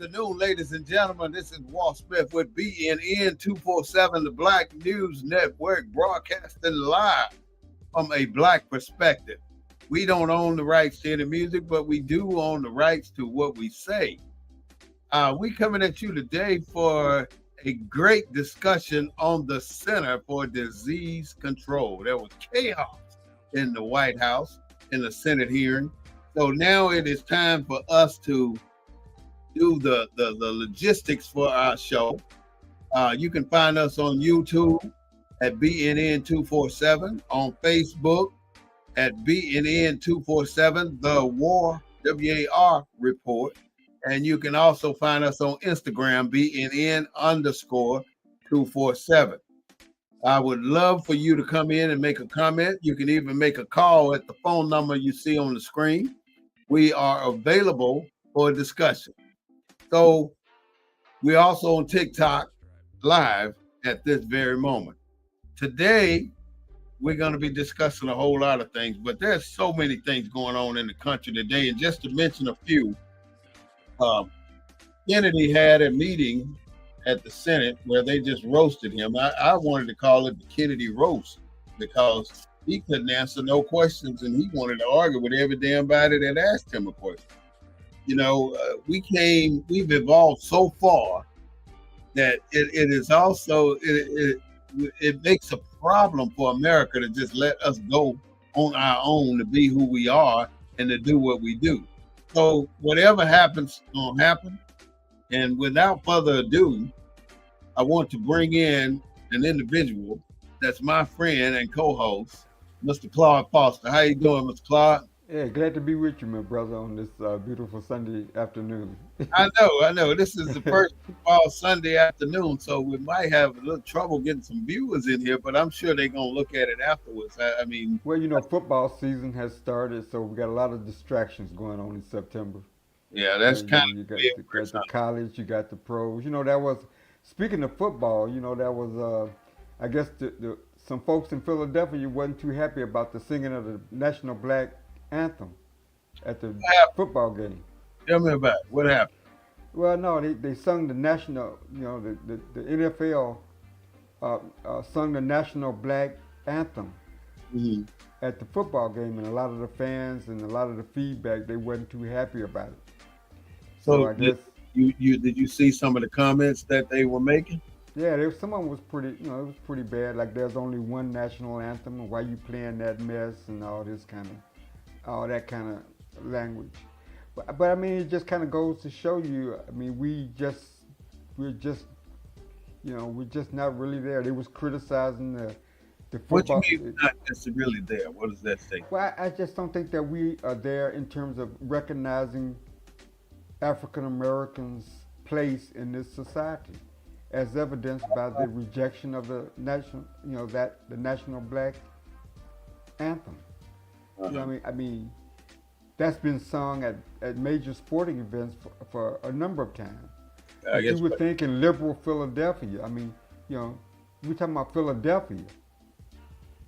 afternoon, ladies and gentlemen. This is Walt Smith with BNN 247, the Black News Network, broadcasting live from a Black perspective. We don't own the rights to any music, but we do own the rights to what we say. We coming at you today for a great discussion on the Center for Disease Control. There was chaos in the White House in the Senate hearing. So now it is time for us to do the logistics for our show. You can find us on YouTube at BNN247, on Facebook at BNN247, The War, WAR Report. And you can also find us on Instagram, BNN_247. I would love for you to come in and make a comment. You can even make a call at the phone number you see on the screen. We are available for a discussion. So we're also on TikTok live at this very moment. Today, we're going to be discussing a whole lot of things, but there's so many things going on in the country today. And just to mention a few, Kennedy had a meeting at the Senate where they just roasted him. I wanted to call it the Kennedy roast because he couldn't answer no questions and he wanted to argue with every damn body that asked him a question. You know, we've evolved so far that it is also, it makes a problem for America to just let us go on our own to be who we are and to do what we do. So whatever happens, gonna happen. And without further ado, I want to bring in an individual that's my friend and co-host, Mr. Claude Foster. How you doing, Mr. Claude? Yeah, glad to be with you, my brother, on this beautiful Sunday afternoon. I know. This is the first fall Sunday afternoon, so we might have a little trouble getting some viewers in here, but I'm sure they're gonna look at it afterwards. I mean, Well, football season has started, so we got a lot of distractions going on in September. yeah, that's kind You of got weird for the some. college, you got the pros. That was speaking of football. That was I guess some folks in Philadelphia wasn't too happy about the singing of the national black anthem at the What happened? football game. Tell me about it. What happened? Well, no, they sung the national, the NFL sung the national black anthem Mm-hmm. at the football game, and a lot of the fans and a lot of the feedback, they wasn't too happy about it. So So I guess, did you see some of the comments that they were making? yeah, some of them was pretty, it was pretty bad. Like there's only one national anthem, and why you playing that mess and all that kind of language. But I mean, it just kind of goes to show you. I mean, we're just, we're just not really there. They was criticizing the What you football. mean not necessarily there? What does that say? Well, I just don't think that we are there in terms of recognizing African Americans' place in this society, as evidenced by the rejection of the national, the national black anthem. Uh-huh. I mean, that's been sung at major sporting events for a number of times. I But you guess, would think in liberal Philadelphia, I mean, we're talking about Philadelphia,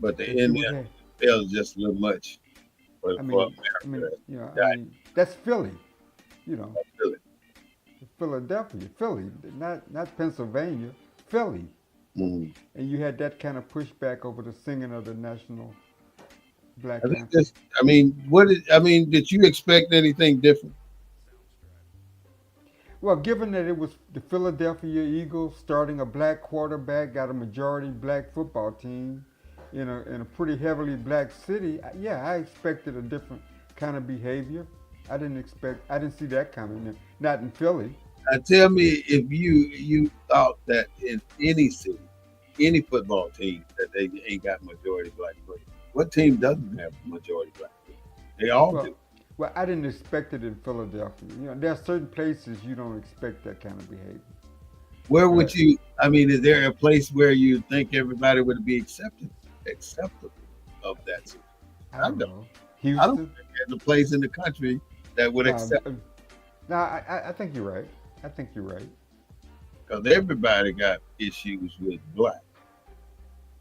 but the that you would NFL have. is just a little much I for mean, America. I mean, that's Philly, you know, Really. Philadelphia, Philly, not Pennsylvania, Philly. Mhm. And you had that kind of pushback over the singing of the national black I think anthem. this. Did you expect anything different? Well, given that it was the Philadelphia Eagles starting a black quarterback, got a majority black football team in a pretty heavily black city, yeah, I expected a different kind of behavior. I didn't see that coming. Not in Philly. Tell me if you thought that in any city, any football team, that they ain't got majority black players. What team doesn't have majority black players? They all Well, do. well, I didn't expect it in Philadelphia. There are certain places you don't expect that kind of behavior. Where would But you? I mean, is there a place where you think everybody would be acceptable of that city? I I don't don't. know. I don't Houston. think there's a place in the country that would No, accept no, I think you're right. I think you're right. because everybody got issues with black.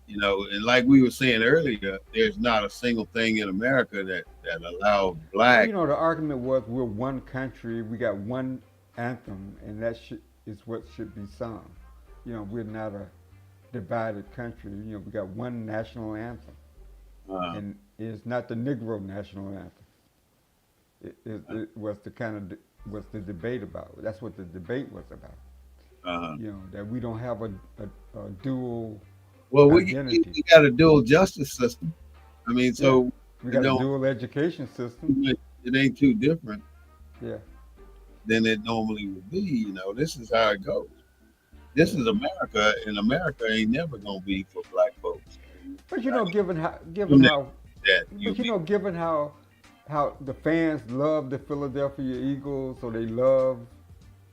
And like we were saying earlier, there's not a single thing in America that allows Well, black. the argument was we're one country. We got one anthem, and that is what should be sung. We're not a divided country. We got one national anthem, Uh, and it's not the Negro national anthem. It was the kind of was the debate about. That's what the debate was about. uh, That we don't have a dual well, identity. we got a dual justice system. I mean, Yeah, so we it got a don't dual education system. it ain't too different Yeah, than it normally would be. This is how it goes. This yeah. is America, and America ain't never gonna be for black folks. But Like, given you'll never how, do that. but given how the fans love the Philadelphia Eagles, so they love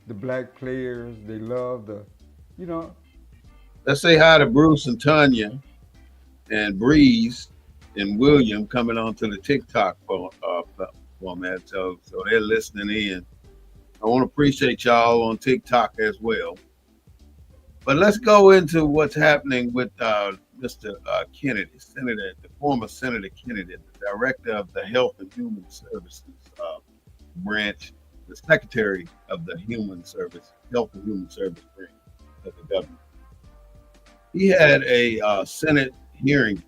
the black players, they love you know, Let's say hi to Bruce and Tanya and Breeze and William coming onto the TikTok format. So they're listening in. I want to appreciate y'all on TikTok as well. But let's go into what's happening with Mr. Kennedy, the former Senator Kennedy, the director of the Health and Human Services branch, the secretary of the Health and Human Service branch of the government. He had a Senate hearing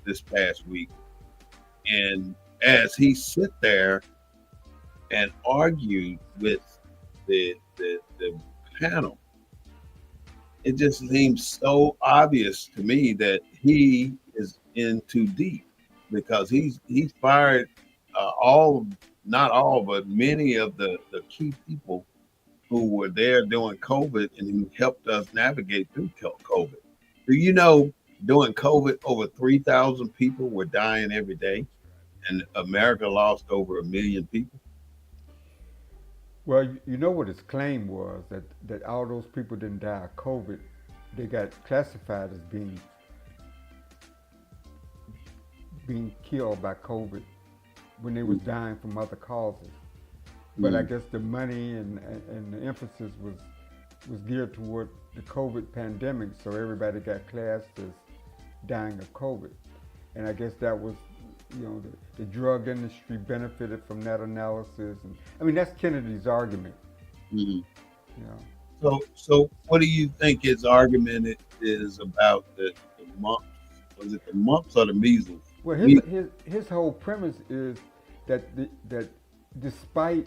this past week, and as he sit there and argued with the panel, it just seems so obvious to me that he is in too deep, because he's fired not all, but many of the key people who were there during COVID and who helped us navigate through COVID. Do you know, during COVID, over 3,000 people were dying every day, and America lost over 1 million people? well, you know what his claim was, that all those people didn't die of COVID. They got classified as being killed by COVID when they was dying from other causes. But I guess the money and the emphasis was geared toward the COVID pandemic, so everybody got classed as dying of COVID. And I guess that was, the drug industry benefited from that analysis. And I mean, that's Kennedy's argument. Mm-hmm. You know. So what do you think his argument is about the mumps? Was it the mumps or the measles? Well, his whole premise is that that despite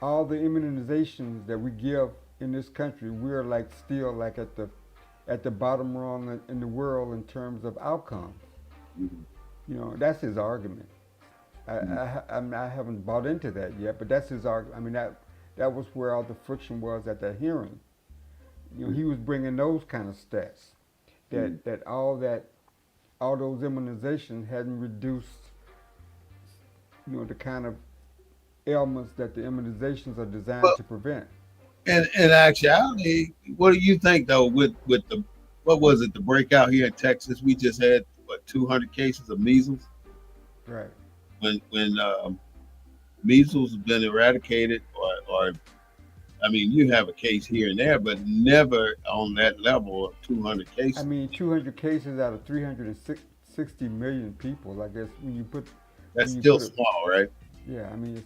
all the immunizations that we give in this country, we're still at the bottom rung in the world in terms of outcomes. Mm-hmm. That's his argument. Mm-hmm. I haven't bought into that yet, but that's his argument. I mean, that was where all the friction was at that hearing. He was bringing those kind of stats that all those immunizations hadn't reduced, the kind of ailments that the immunizations are designed to prevent. And in actuality, what do you think though with the, what was it, the breakout here in Texas? We just had 200 cases of measles. Right. When measles have been eradicated, or I mean, you have a case here and there, but never on that level of 200 cases. I mean, 200 cases out of 360 million people. I guess when you put that's still small, right? Yeah, I mean,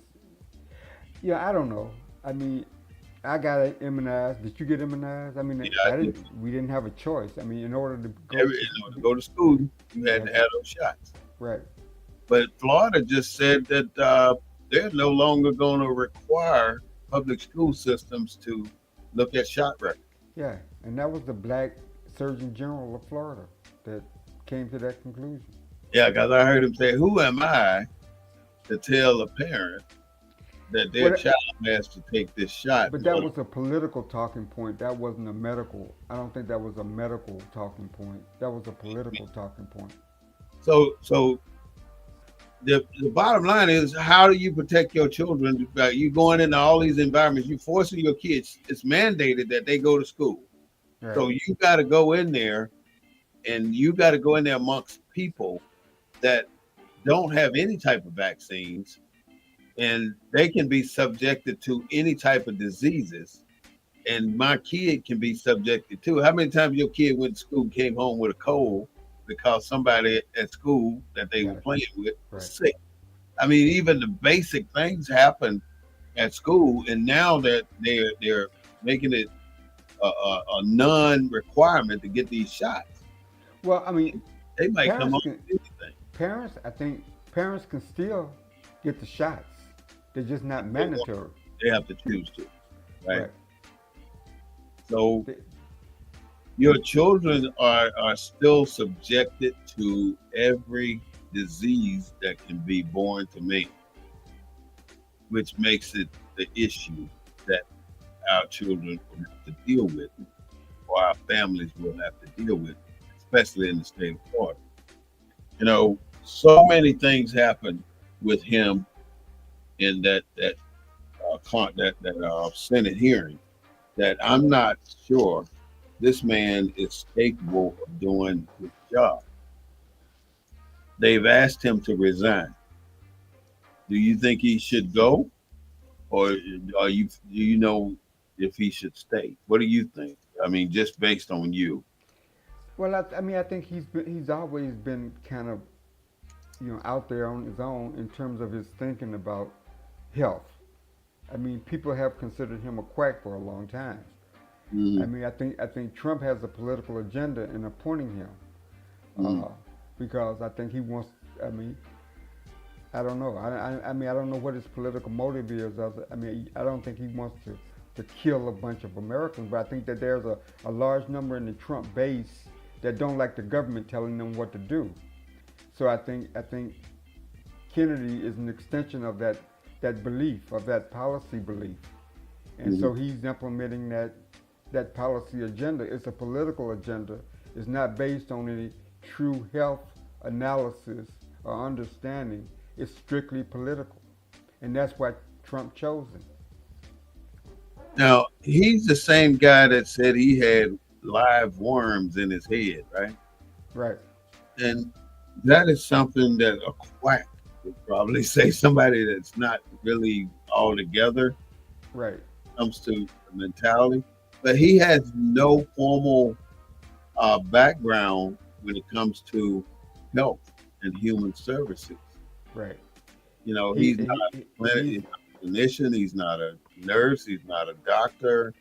I don't know. I mean, I got immunized. Did you get immunized? I mean, Yeah, we didn't have a choice. I mean, in order to go to school, you had to have those shots. Right. But Florida just said that they're no longer going to require public school systems to look at shot records. Yeah, and that was the black Surgeon General of Florida that came to that conclusion. Yeah, because I heard him say, "Who am I to tell a parent that their child has to take this shot?" But that was a political talking point. That wasn't a medical. I don't think that was a medical talking point. That was a political talking point. So the bottom line is, how do you protect your children? You going into all these environments, you forcing your kids. It's mandated that they go to school. Right. So you got to go in there, and you got to go in there amongst people that don't have any type of vaccines, and they can be subjected to any type of diseases. And my kid can be subjected to. How many times your kid went to school, came home with a cold because somebody at school that they were playing with was sick? I mean, even the basic things happen at school, and now that they're making it a non-requirement to get these shots. Well, I mean, They might come parents up can with anything. parents. I think parents can still get the shots. They're just not They want, mandatory. they have to choose to, right? Right. So They, your children are still subjected to every disease that can be born to man, which makes it the issue that our children will have to deal with, or our families will have to deal with, especially in the state of Florida. So many things happen with him in that Senate hearing that I'm not sure this man is capable of doing his job. They've asked him to resign. Do you think he should go, or do you know if he should stay? What do you think? I mean, just based on you. well, I mean, I think he's always been kind of out there on his own in terms of his thinking about health. I mean, people have considered him a quack for a long time. I Mm-hmm. mean, I think Trump has a political agenda in appointing him Mm-hmm. uh, because I think he wants. I mean, I don't know. I mean, I don't know what his political motive is. I mean, I don't think he wants to kill a bunch of Americans, but I think that there's a large number in the Trump base that don't like the government telling them what to do. So I think Kennedy is an extension of that belief, of that policy belief, and Mm-hmm. so he's implementing that policy agenda. It's a political agenda. It's not based on any true health analysis or understanding. It's strictly political, and that's why Trump chose him. Now he's the same guy that said he had live worms in his head, right? Right, And that is something that a quack would probably say. Somebody that's not really all together right. comes to mentality, but he has no formal background when it comes to health and human services. Right. He's not He's he's not a clinician, he's not a nurse, he's not a doctor.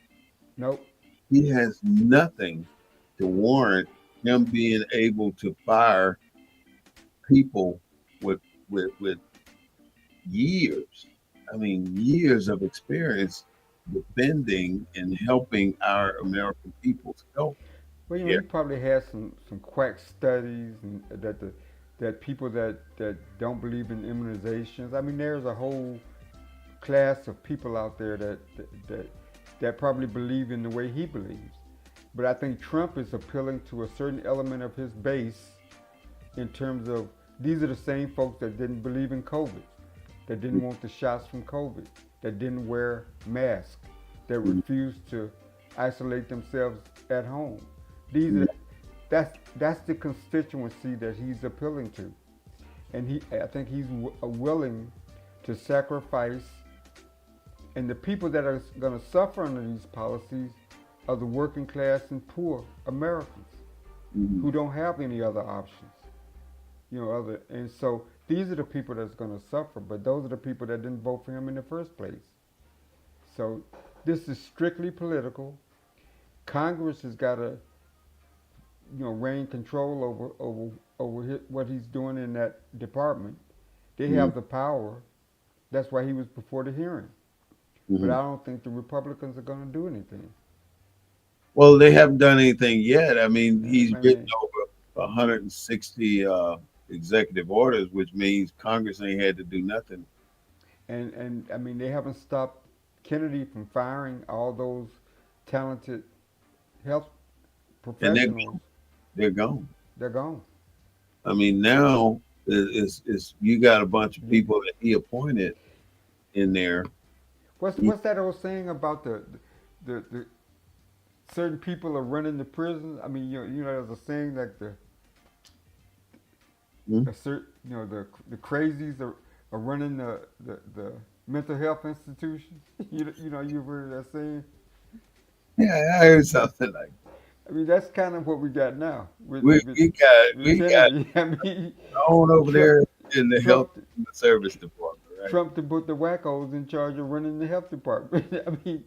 nope. He has nothing to warrant him being able to fire people with with years. I mean, years of experience defending and helping our American people's health Well, care. he probably has some quack studies and that people that don't believe in immunizations. I mean, there's a whole class of people out there that that probably believe in the way he believes. But I think Trump is appealing to a certain element of his base in terms of these are the same folks that didn't believe in COVID, that didn't want the shots from COVID, that didn't wear masks, that refused to isolate themselves at home. These are that's the constituency that he's appealing to, and I think he's willing to sacrifice. And the people that are going to suffer under these policies are the working class and poor Americans Mhm. who don't have any other options. And so these are the people that's going to suffer, but those are the people that didn't vote for him in the first place. So this is strictly political. Congress has got to, reign control over what he's doing in that department. They Mhm. have the power. That's why he was before the hearing. But Mhm. I don't think the Republicans are going to do anything. Well, they haven't done anything yet. I mean, he's I written mean, over 160 executive orders, which means Congress ain't had to do nothing. and I mean, they haven't stopped Kennedy from firing all those talented health And professionals. they're gone. They're gone. I mean, now is you got a bunch of You, people that he appointed in there. what's that old saying about the certain people are running the prisons? I mean, there's a saying like Mhm. the crazies are running the mental health institutions. You've heard that saying. Yeah, I heard something like I mean, that's kind of what we got now we we got with we got Kennedy. I mean, on over Trump there in the health Trump and the service department, right. Trump to put the wackos in charge of running the health department. I mean,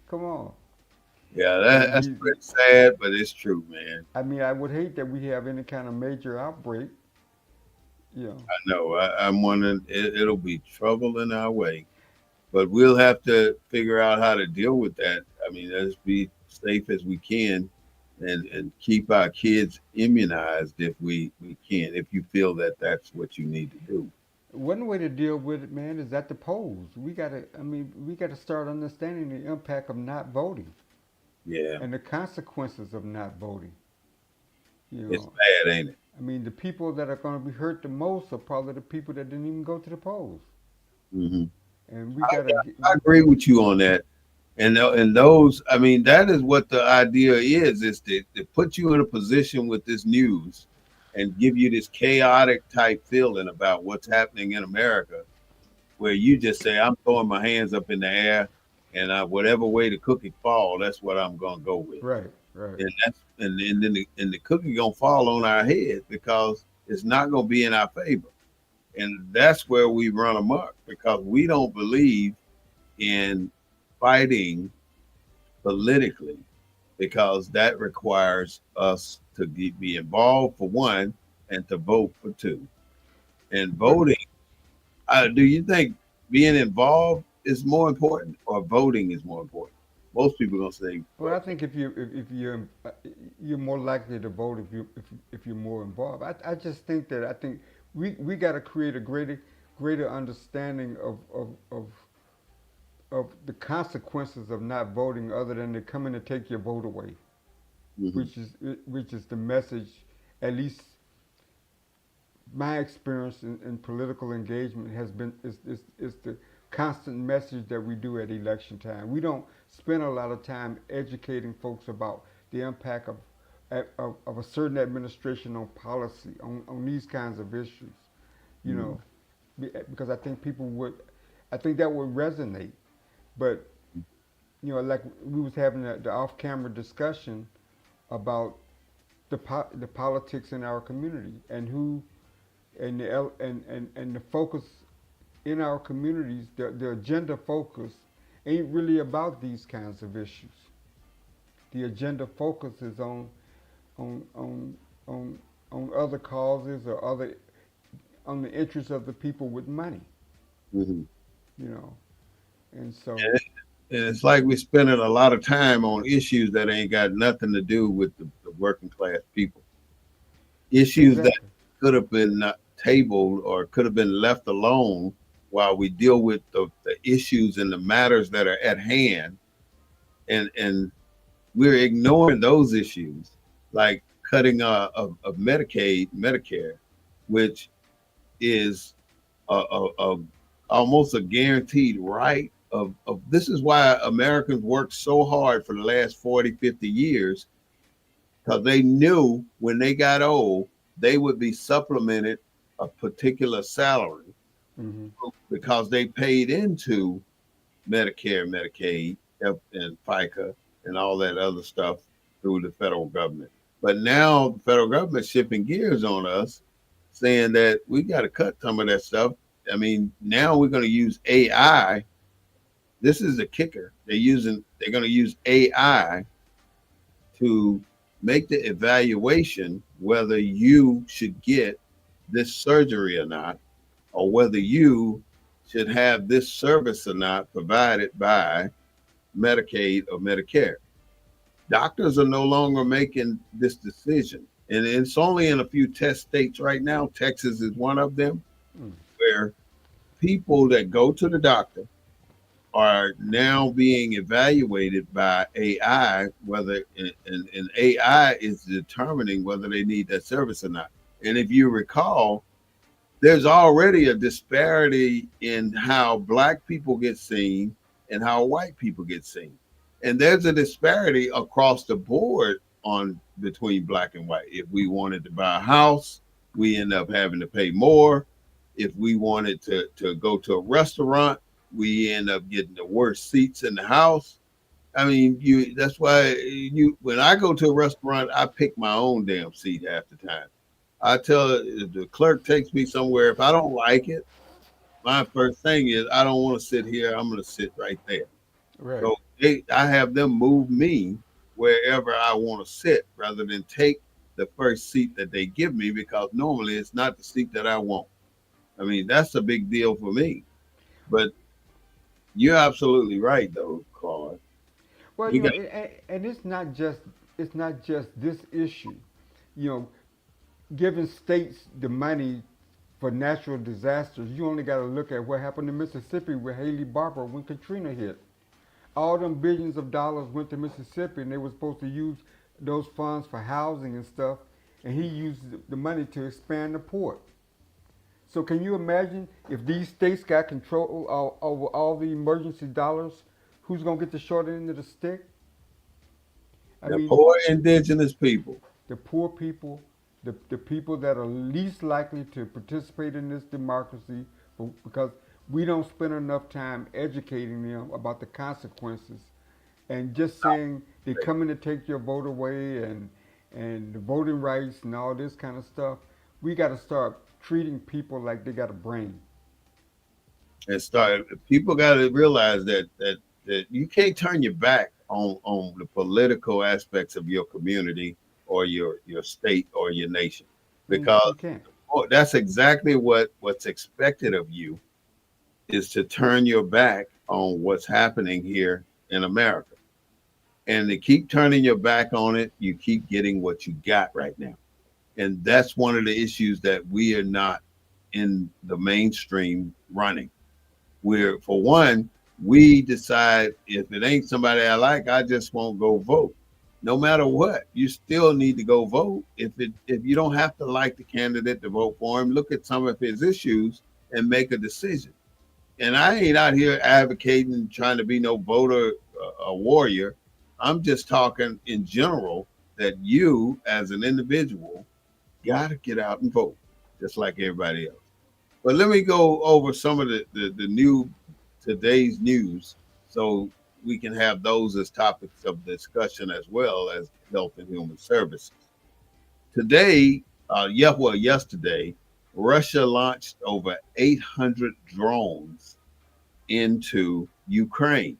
come on. Yeah, And that's pretty sad, but it's true, man. I mean, I would hate that we have any kind of major outbreak. You know, I know. I'm wondering it'll be trouble in our way, but we'll have to figure out how to deal with that. I mean, let's be safe as we can, and keep our kids immunized if we can. If you feel that that's what you need to do. one way to deal with it, man, is at the polls. We gotta start understanding the impact of not voting Yeah, and the consequences of not voting. You it's know, bad, ain't it? I mean, the people that are going to be hurt the most are probably the people that didn't even go to the polls. Hmm. And we I, gotta, I agree with you on that. And those, I mean, that is what the idea is to put you in a position with this news and give you this chaotic type feeling about what's happening in America, where you just say, I'm throwing my hands up in the air, and whatever way the cookie fall, that's what I'm gonna go with. right, right. And then the cookie gonna fall on our head because it's not gonna be in our favor. And that's where we run amok because we don't believe in fighting politically because that requires us to be involved for one and to vote for two. And But voting, do you think being involved is more important or voting is more important? Most people are gonna say, well, I think if you're more likely to vote if you're more involved. I just think that I think we got to create a greater understanding of the consequences of not voting, other than they're coming to take your vote away, mm-hmm, which is the message. At least my experience in political engagement has been is the constant message that we do at election time. We don't spend a lot of time educating folks about the impact of a certain administration on policy, on these kinds of issues. You mm-hmm, know, because I think that would resonate. But you know, like we was having the off-camera discussion about the politics in our community and who and the focus in our communities, the agenda focus ain't really about these kinds of issues. The agenda focus is on on on on other causes or other on the interests of the people with money, mm-hmm. you know. And so And it's like we're spending a lot of time on issues that ain't got nothing to do with the working class people. Issues that exactly. could have been tabled or could have been left alone while we deal with the issues and the matters that are at hand. And we're ignoring those issues, like cutting of Medicaid, Medicare, which is a almost a guaranteed right of this is why Americans worked so hard for the last 40, 50 years, because they knew when they got old, they would be supplemented a particular salary Hmm. because they paid into Medicare, Medicaid, and FICA, and all that other stuff through the federal government. But now the federal government shipping gears on us, saying that we got to cut some of that stuff. I mean, now we're going to use AI. This is the kicker. They're going to use AI to make the evaluation whether you should get this surgery or not, or whether you should have this service or not provided by Medicaid or Medicare. Doctors are no longer making this decision. And it's only in a few test states right now. Texas is one of them, Mm. where people that go to the doctor are now being evaluated by AI, whether and AI is determining whether they need that service or not. And if you recall, there's already a disparity in how black people get seen and how white people get seen. And there's a disparity across the board on between black and white. If we wanted to buy a house, we end up having to pay more. If we wanted to go to a restaurant, we end up getting the worst seats in the house. I mean, you that's why you when I go to a restaurant, I pick my own damn seat half the time. I tell the clerk takes me somewhere. If I don't like it, my first thing is I don't want to sit here. I'm going to sit right there. Right. So I have them move me wherever I want to sit rather than take the first seat that they give me because normally it's not the seat that I want. I mean, that's a big deal for me. But you're absolutely right, though, Claude. Well, We got and it's not just this issue. You know, giving states the money for natural disasters, you only got to look at what happened in Mississippi with Haley Barbour when Katrina hit. All them billions of dollars went to Mississippi, and they were supposed to use those funds for housing and stuff, and he used the money to expand the port. So can you imagine if these states got control over all the emergency dollars, who's gonna get the short end of the stick? I the mean, poor indigenous people. the poor people, the people that are least likely to participate in this democracy because we don't spend enough time educating them about the consequences and just saying they're coming to take your vote away and the voting rights and all this kind of stuff. We got to start treating people like they got a brain. And start people got to realize that you can't turn your back on the political aspects of your community or your state or your nation because You can't. that's exactly what's expected of you is to turn your back on what's happening here in America. And to keep turning your back on it, you keep getting what you got right now. And that's one of the issues that we are not in the mainstream running. Where, for one, we decide if it ain't somebody I like, I just won't go vote. No matter what, you still need to go vote. If you don't have to like the candidate to vote for him, look at some of his issues and make a decision. And I ain't out here advocating trying to be no voter a warrior. I'm just talking in general that you as an individual got to get out and vote just like everybody else. But let me go over some of the new today's news so we can have those as topics of discussion as well as health and human services. Today, yesterday, Russia launched over 800 drones into Ukraine.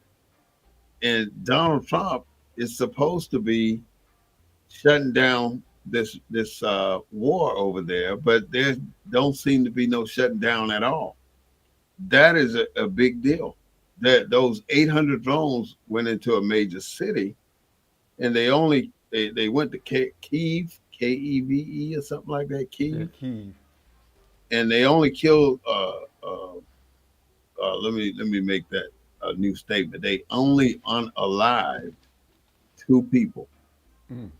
And Donald Trump is supposed to be shutting down this war over there, but there don't seem to be no shutting down at all. That is a big deal. That those 800 drones went into a major city, and they went to Kiev, Keve or something like that, Yeah, Kiev, Kiev. and they only killed. Let me make that a new statement. They only unalived two people, Mm.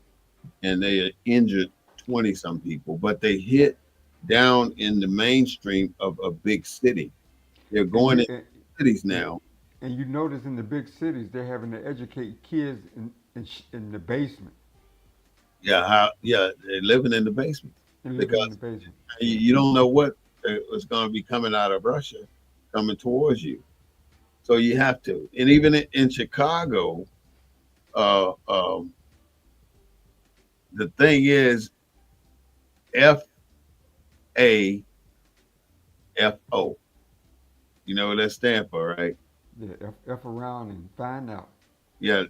and they injured 20 some people, but they hit down in the mainstream of a big city. They're And going you in cities and, now. and you notice in the big cities they're having to educate kids in the basement Yeah, they're living in the basement and living in the because basement. you don't know what is going to be coming out of Russia coming towards you. So you have to. And even in Chicago, uh, um, the thing is FAFO. You know what that stands for, right? Yeah, F around and find out. Yeah,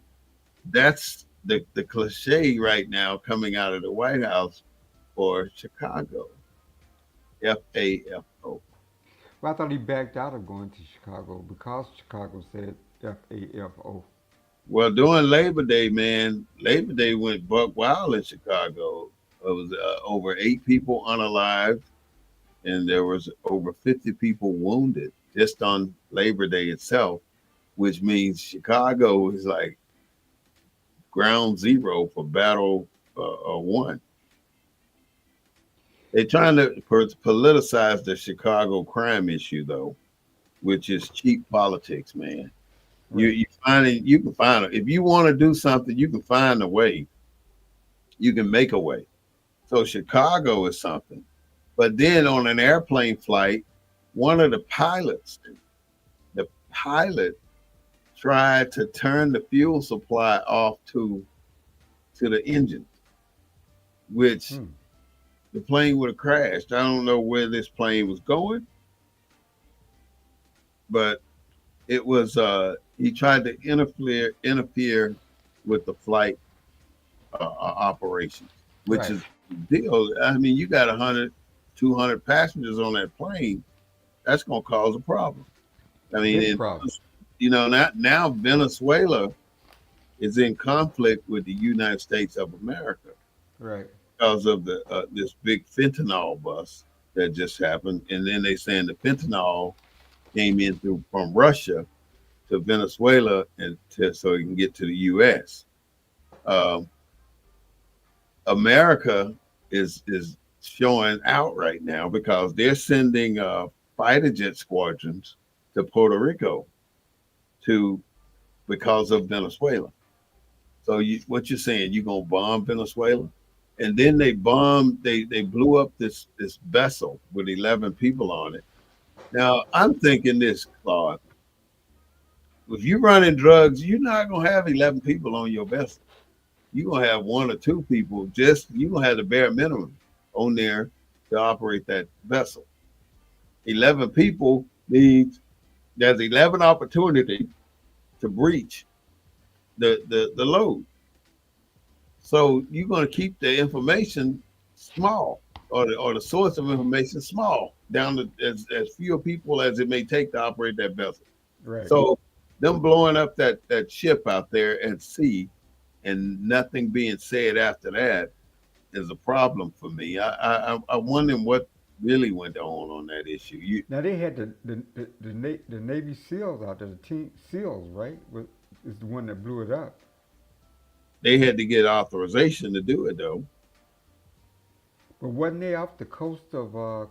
that's the cliche right now coming out of the White House for Chicago. FAFO. Well, I thought he backed out of going to Chicago because Chicago said FAFO. Well, during Labor Day, man, Labor Day went buck wild in Chicago. It was over 8 people unalived, and there was over 50 people wounded just on Labor Day itself, which means Chicago is like ground zero for battle one. They're trying to politicize the Chicago crime issue, though, which is cheap politics, man. You Right. you find it, you can find it. If you want to do something, you can find a way. You can make a way. So Chicago is something. But then on an airplane flight, one of the pilot tried to turn the fuel supply off to the engine, which Hmm. the plane would have crashed. I don't know where this plane was going, but it was he tried to interfere with the flight operations, which Right. is the deal. I mean, you got 100, 200 passengers on that plane. That's going to cause a problem. I mean, Big and, problem. now Venezuela is in conflict with the United States of America Right. because of the this big fentanyl bust that just happened, and then they saying the fentanyl came in through from Russia to Venezuela so it can get to the U.S. Um, America is showing out right now because they're sending fighter jet squadrons to Puerto Rico to because of Venezuela. So what you're saying? You gonna bomb Venezuela? And then they blew up this vessel with 11 people on it. Now I'm thinking this, Claude. If you're running drugs, you're not gonna have 11 people on your vessel. You're gonna have one or two people. Just you're gonna have the bare minimum on there to operate that vessel. 11 people means there's 11 opportunity to breach the load. So you're going to keep the information small, or the source of information small, down to as few people as it may take to operate that vessel. Right. So them blowing up that ship out there at sea and nothing being said after that is a problem for me. I wonder what really went on that issue. Now they had the Navy SEALs out there. The team SEALs, right? Is the one that blew it up. They had to get authorization to do it though. But wasn't they off the coast of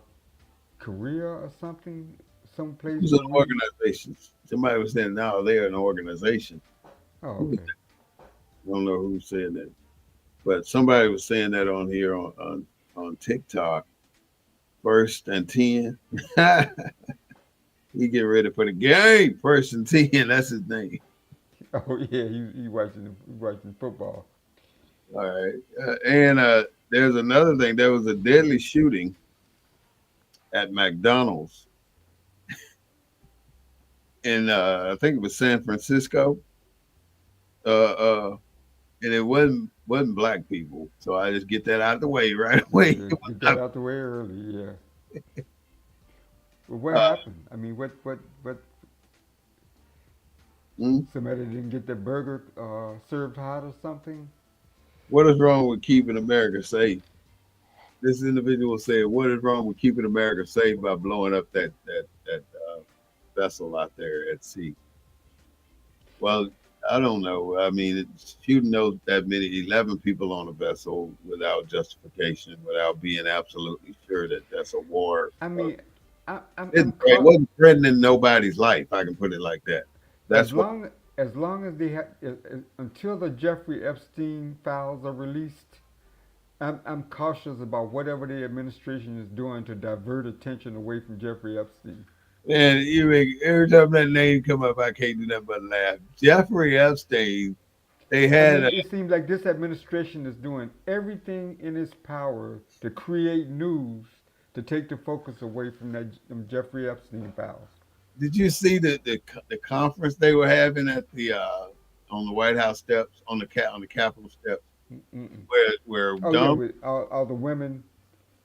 Korea or something? It Someplace was an where we. organization. Somebody was saying now they're an organization. Oh, Who was okay. I don't know who said that, but somebody was saying that on here on TikTok. First and 10. He get ready for the game. First and 10. That's his name. Oh yeah, he watching football. All right. And there's another thing. There was a deadly shooting at McDonald's in I think it was San Francisco. And it wasn't black people. So I just get that out of the way right away. Yeah, get that out the way early. Yeah. But what uh, happened? I mean, what? hmm? Somebody didn't get their burger served hot or something? What is wrong with keeping America safe? This individual said, "What is wrong with keeping America safe by blowing up that vessel out there at sea?" Well, I don't know. I mean, shooting those that many 11 people on a vessel without justification, without being absolutely sure that that's a war. I mean, I'm It caught. wasn't threatening nobody's life. I can put it like that. As That's what. long as long as they have until the Jeffrey Epstein files are released, I'm cautious about whatever the administration is doing to divert attention away from Jeffrey Epstein. And every time that name come up, I can't do nothing but laugh. Jeffrey Epstein. They I had mean, it seems like this administration is doing everything in its power to create news to take the focus away from them Jeffrey Epstein files. did you see the conference they were having at the on the White House steps on the Capitol steps Mm-mm. where Oh yeah, dumb with all the women.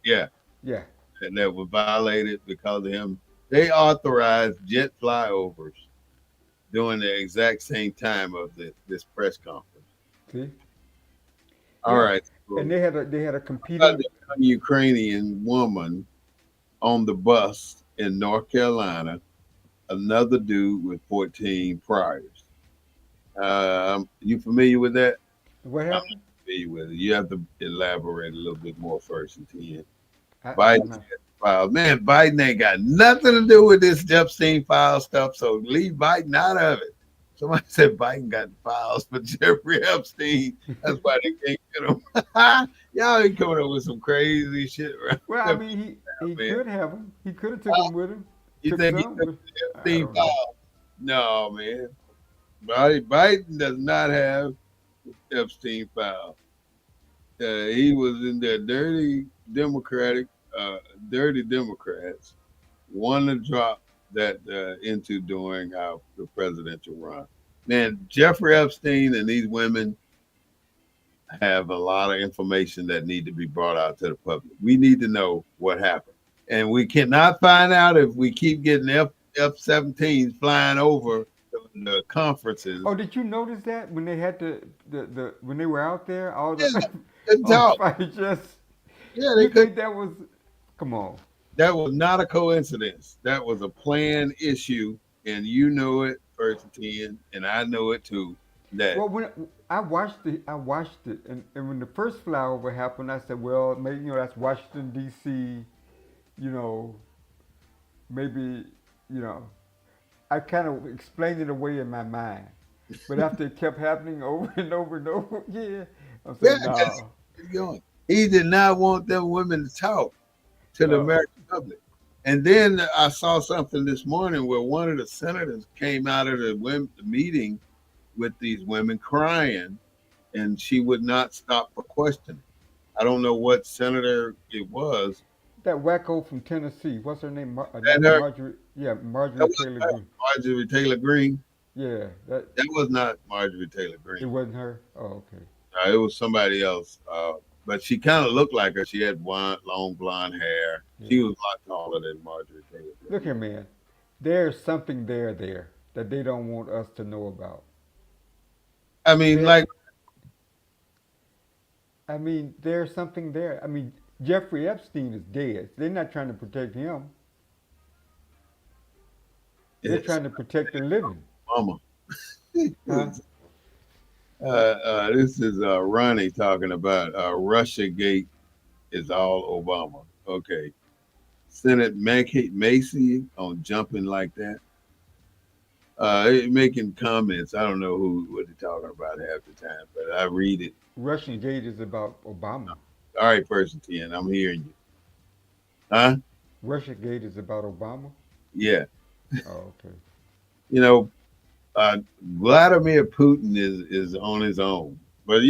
yeah Yeah. that were violated because of him. They authorized jet flyovers during the exact same time of this press conference. See. All Yeah. right, And so they had a about competing. the young Ukrainian woman on the bus in North Carolina, another dude with 14 priors. You familiar with that? What I'm happened? not familiar with it. You have to elaborate a little bit more first and 10. I'm Biden not. files. Man, Biden ain't got nothing to do with this Epstein file stuff, so leave Biden out of it. Somebody said Biden got files for Jeffrey Epstein. That's why they can't get him. Y'all ain't coming up with some crazy shit, right? Well, I mean, he Man. could have them. He could have took them with him. You Took think he some took with. the I Epstein don't know. file? No, man. Biden does not have Epstein file. He was in there dirty Democratic, dirty Democrats want to drop that into during the presidential run. Man, Jeffrey Epstein and these women have a lot of information that need to be brought out to the public. We need to know what happened, and we cannot find out if we keep getting F-17s flying over the conferences. Oh, did you notice that when they had the when they were out there, all Yeah, the good all the talk. fighter jets? Yeah, they You could. think that was? Come on. That was not a coincidence. That was a planned issue, and you know it, first and ten, and I know it too. That Well, when I watched it, and when the first flyover happened, I said, well, maybe that's Washington D.C. You know, maybe you know, I kind of explained it away in my mind. But after it kept happening over and over and over again, I yeah, said, because no. he did not want them women to talk to the Oh, American public. And then I saw something this morning where one of the senators came out of the meeting with these women crying, and she would not stop for questioning. I don't know what senator it was. that wacko from Tennessee, what's her name? And Not her, Marjorie. Yeah, that Marjorie was Taylor her, Greene. Marjorie Taylor Greene. Yeah, that That was not Marjorie Taylor it Greene. wasn't her. Oh, okay. It was somebody else. But she kind of looked like her. She had long blonde hair. Yeah. She was a lot taller than Marjorie Taylor Look Greene. here, man. There's something there that they don't want us to know about. I mean, There, like, I mean, there's something there. I mean, Jeffrey Epstein is dead. They're not trying to protect him. They're it's trying to protect the living. Obama. Huh? This is Ronnie talking about Russia Gate is all Obama. Okay. Senate Macy on jumping like that. Making comments. I don't know what they're talking about half the time, but I read it. Russian Gate is about Obama. All right, person 10, I'm hearing you. Huh? Russia Gate is about Obama. Yeah. Oh, okay. You know, uh, Vladimir Putin is on his own. But,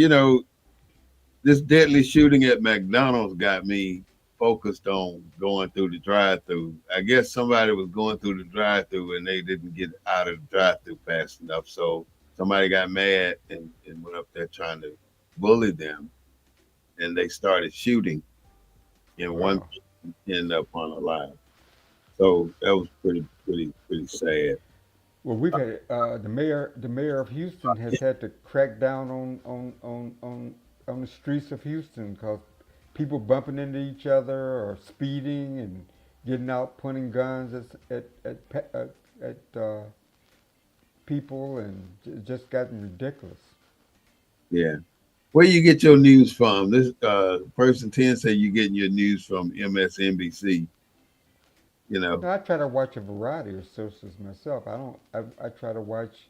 this deadly shooting at McDonald's got me focused on going through the drive-through. I guess somebody was going through the drive-through and they didn't get out of the drive-through fast enough, so somebody got mad and went up there trying to bully them, and they started shooting, and one Wow. ended up unalive. So that was pretty sad. Well, we've had the mayor of Houston has had to crack down on the streets of Houston because people bumping into each other or speeding and getting out pointing guns at people and just gotten ridiculous. Yeah. Where you get your news from? This person 10 say you getting your news from MSNBC. You know, Now, I try to watch a variety of sources myself. I don't. I try to watch.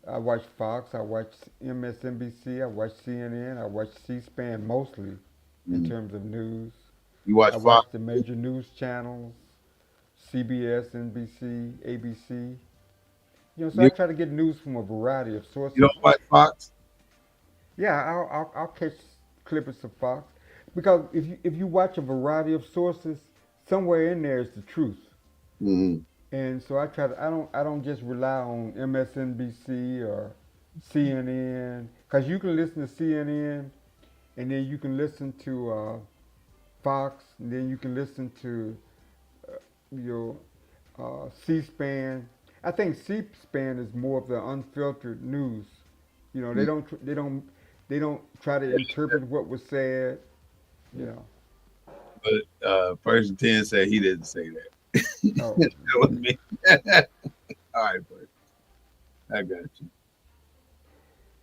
I watch Fox. I watch MSNBC. I watch CNN. I watch C-SPAN mostly in mm, terms of news. you watch I watch Fox. the major news channels, CBS, NBC, ABC. So I You, try to get news from a variety of you sources. don't watch Fox? Yeah, I'll catch clippings of Fox because if you watch a variety of sources, somewhere in there is the truth. Mm-hmm. And so I don't just rely on MSNBC or CNN because you can listen to CNN and then you can listen to Fox and then you can listen to your C-SPAN. I think C-SPAN is more of the unfiltered news. They don't try to interpret what was said. You know. But person 10 said he didn't say that. Oh, That was okay. me. All right, but I got you.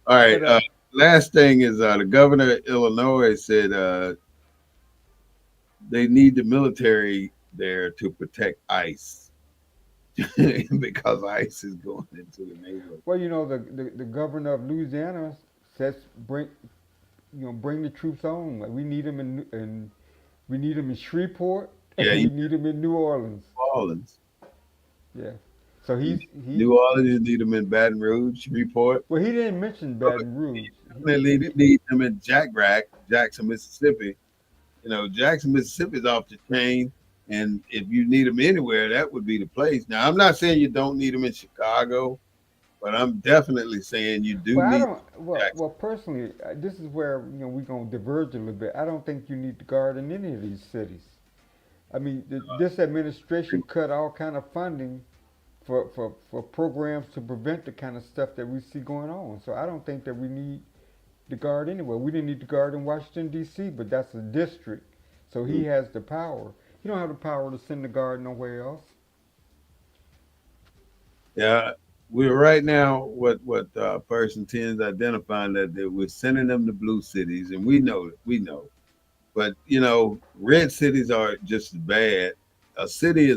All right. But Last thing is the governor of Illinois said they need the military there to protect ICE because ICE is going into the neighborhood. well, the governor of Louisiana says bring the troops on. Like, we need them in Shreveport Yeah, and we need them in New Orleans. New Orleans. Yeah. So You he New Orleans, you need them in Baton Rouge, Report. well he didn't mention Baton Rouge. Definitely need them in Jackson, Mississippi. Jackson, Mississippi is off the chain. And if you need them anywhere, that would be the place. Now, I'm not saying you don't need them in Chicago, but I'm definitely saying you do Well, I need don't. Jackson. Well, personally, this is where we're gonna diverge a little bit. I don't think you need to guard in any of these cities. I mean, this administration cut all kind of funding for programs to prevent the kind of stuff that we see going on. So I don't think that we need the guard anywhere. We didn't need the guard in Washington D.C., but that's a district, so he Mm. has the power. You don't have the power to send the guard nowhere else. Yeah, we're right now what person tends identifying that we're sending them to blue cities, and we know it. We know. But red cities are just as bad. A city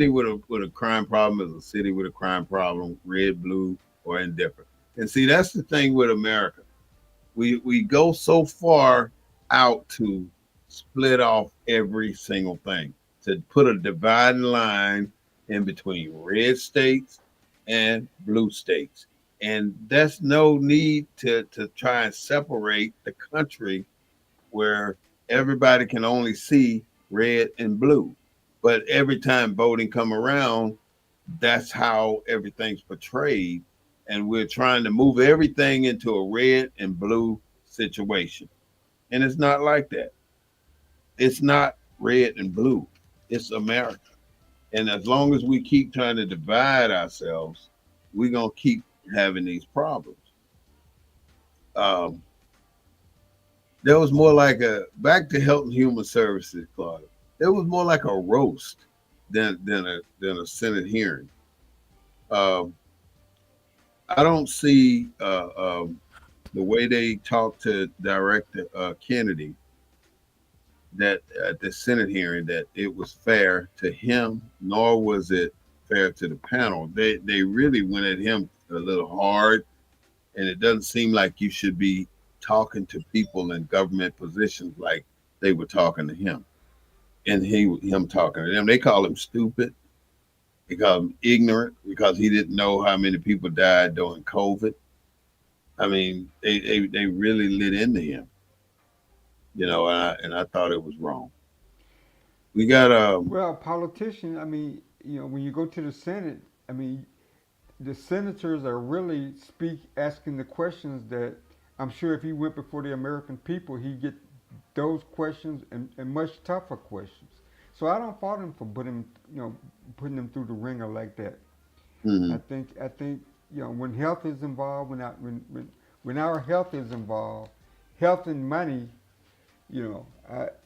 with a crime problem is a city with a crime problem, red, blue, or indifferent. And see, that's the thing with America. We go so far out to split off every single thing, to put a dividing line in between red states and blue states. And there's no need to try and separate the country where everybody can only see red and blue. But every time voting come around, that's how everything's portrayed. And we're trying to move everything into a red and blue situation. And it's not like that. It's not red and blue. It's America. And as long as we keep trying to divide ourselves, we're gonna keep having these problems. Um, there was more like a back to Health and Human Services, Claudia. There was more like a roast than a Senate hearing. Um, I don't see the way they talked to Director Kennedy that at the Senate hearing that it was fair to him, nor was it fair to the panel. They really went at him a little hard, and it doesn't seem like you should be talking to people in government positions like they were talking to him, and him talking to them. They call him stupid. They call him ignorant because he didn't know how many people died during COVID. I mean, they really lit into him, and I thought it was wrong. We got Well, politicians. I mean, when you go to the Senate, I mean, the senators are really asking the questions that I'm sure if he went before the American people, he'd get those questions and much tougher questions. So I don't fault him for putting them through the ringer like that. mhm. I think when health is involved, when our health is involved, health and money, you know,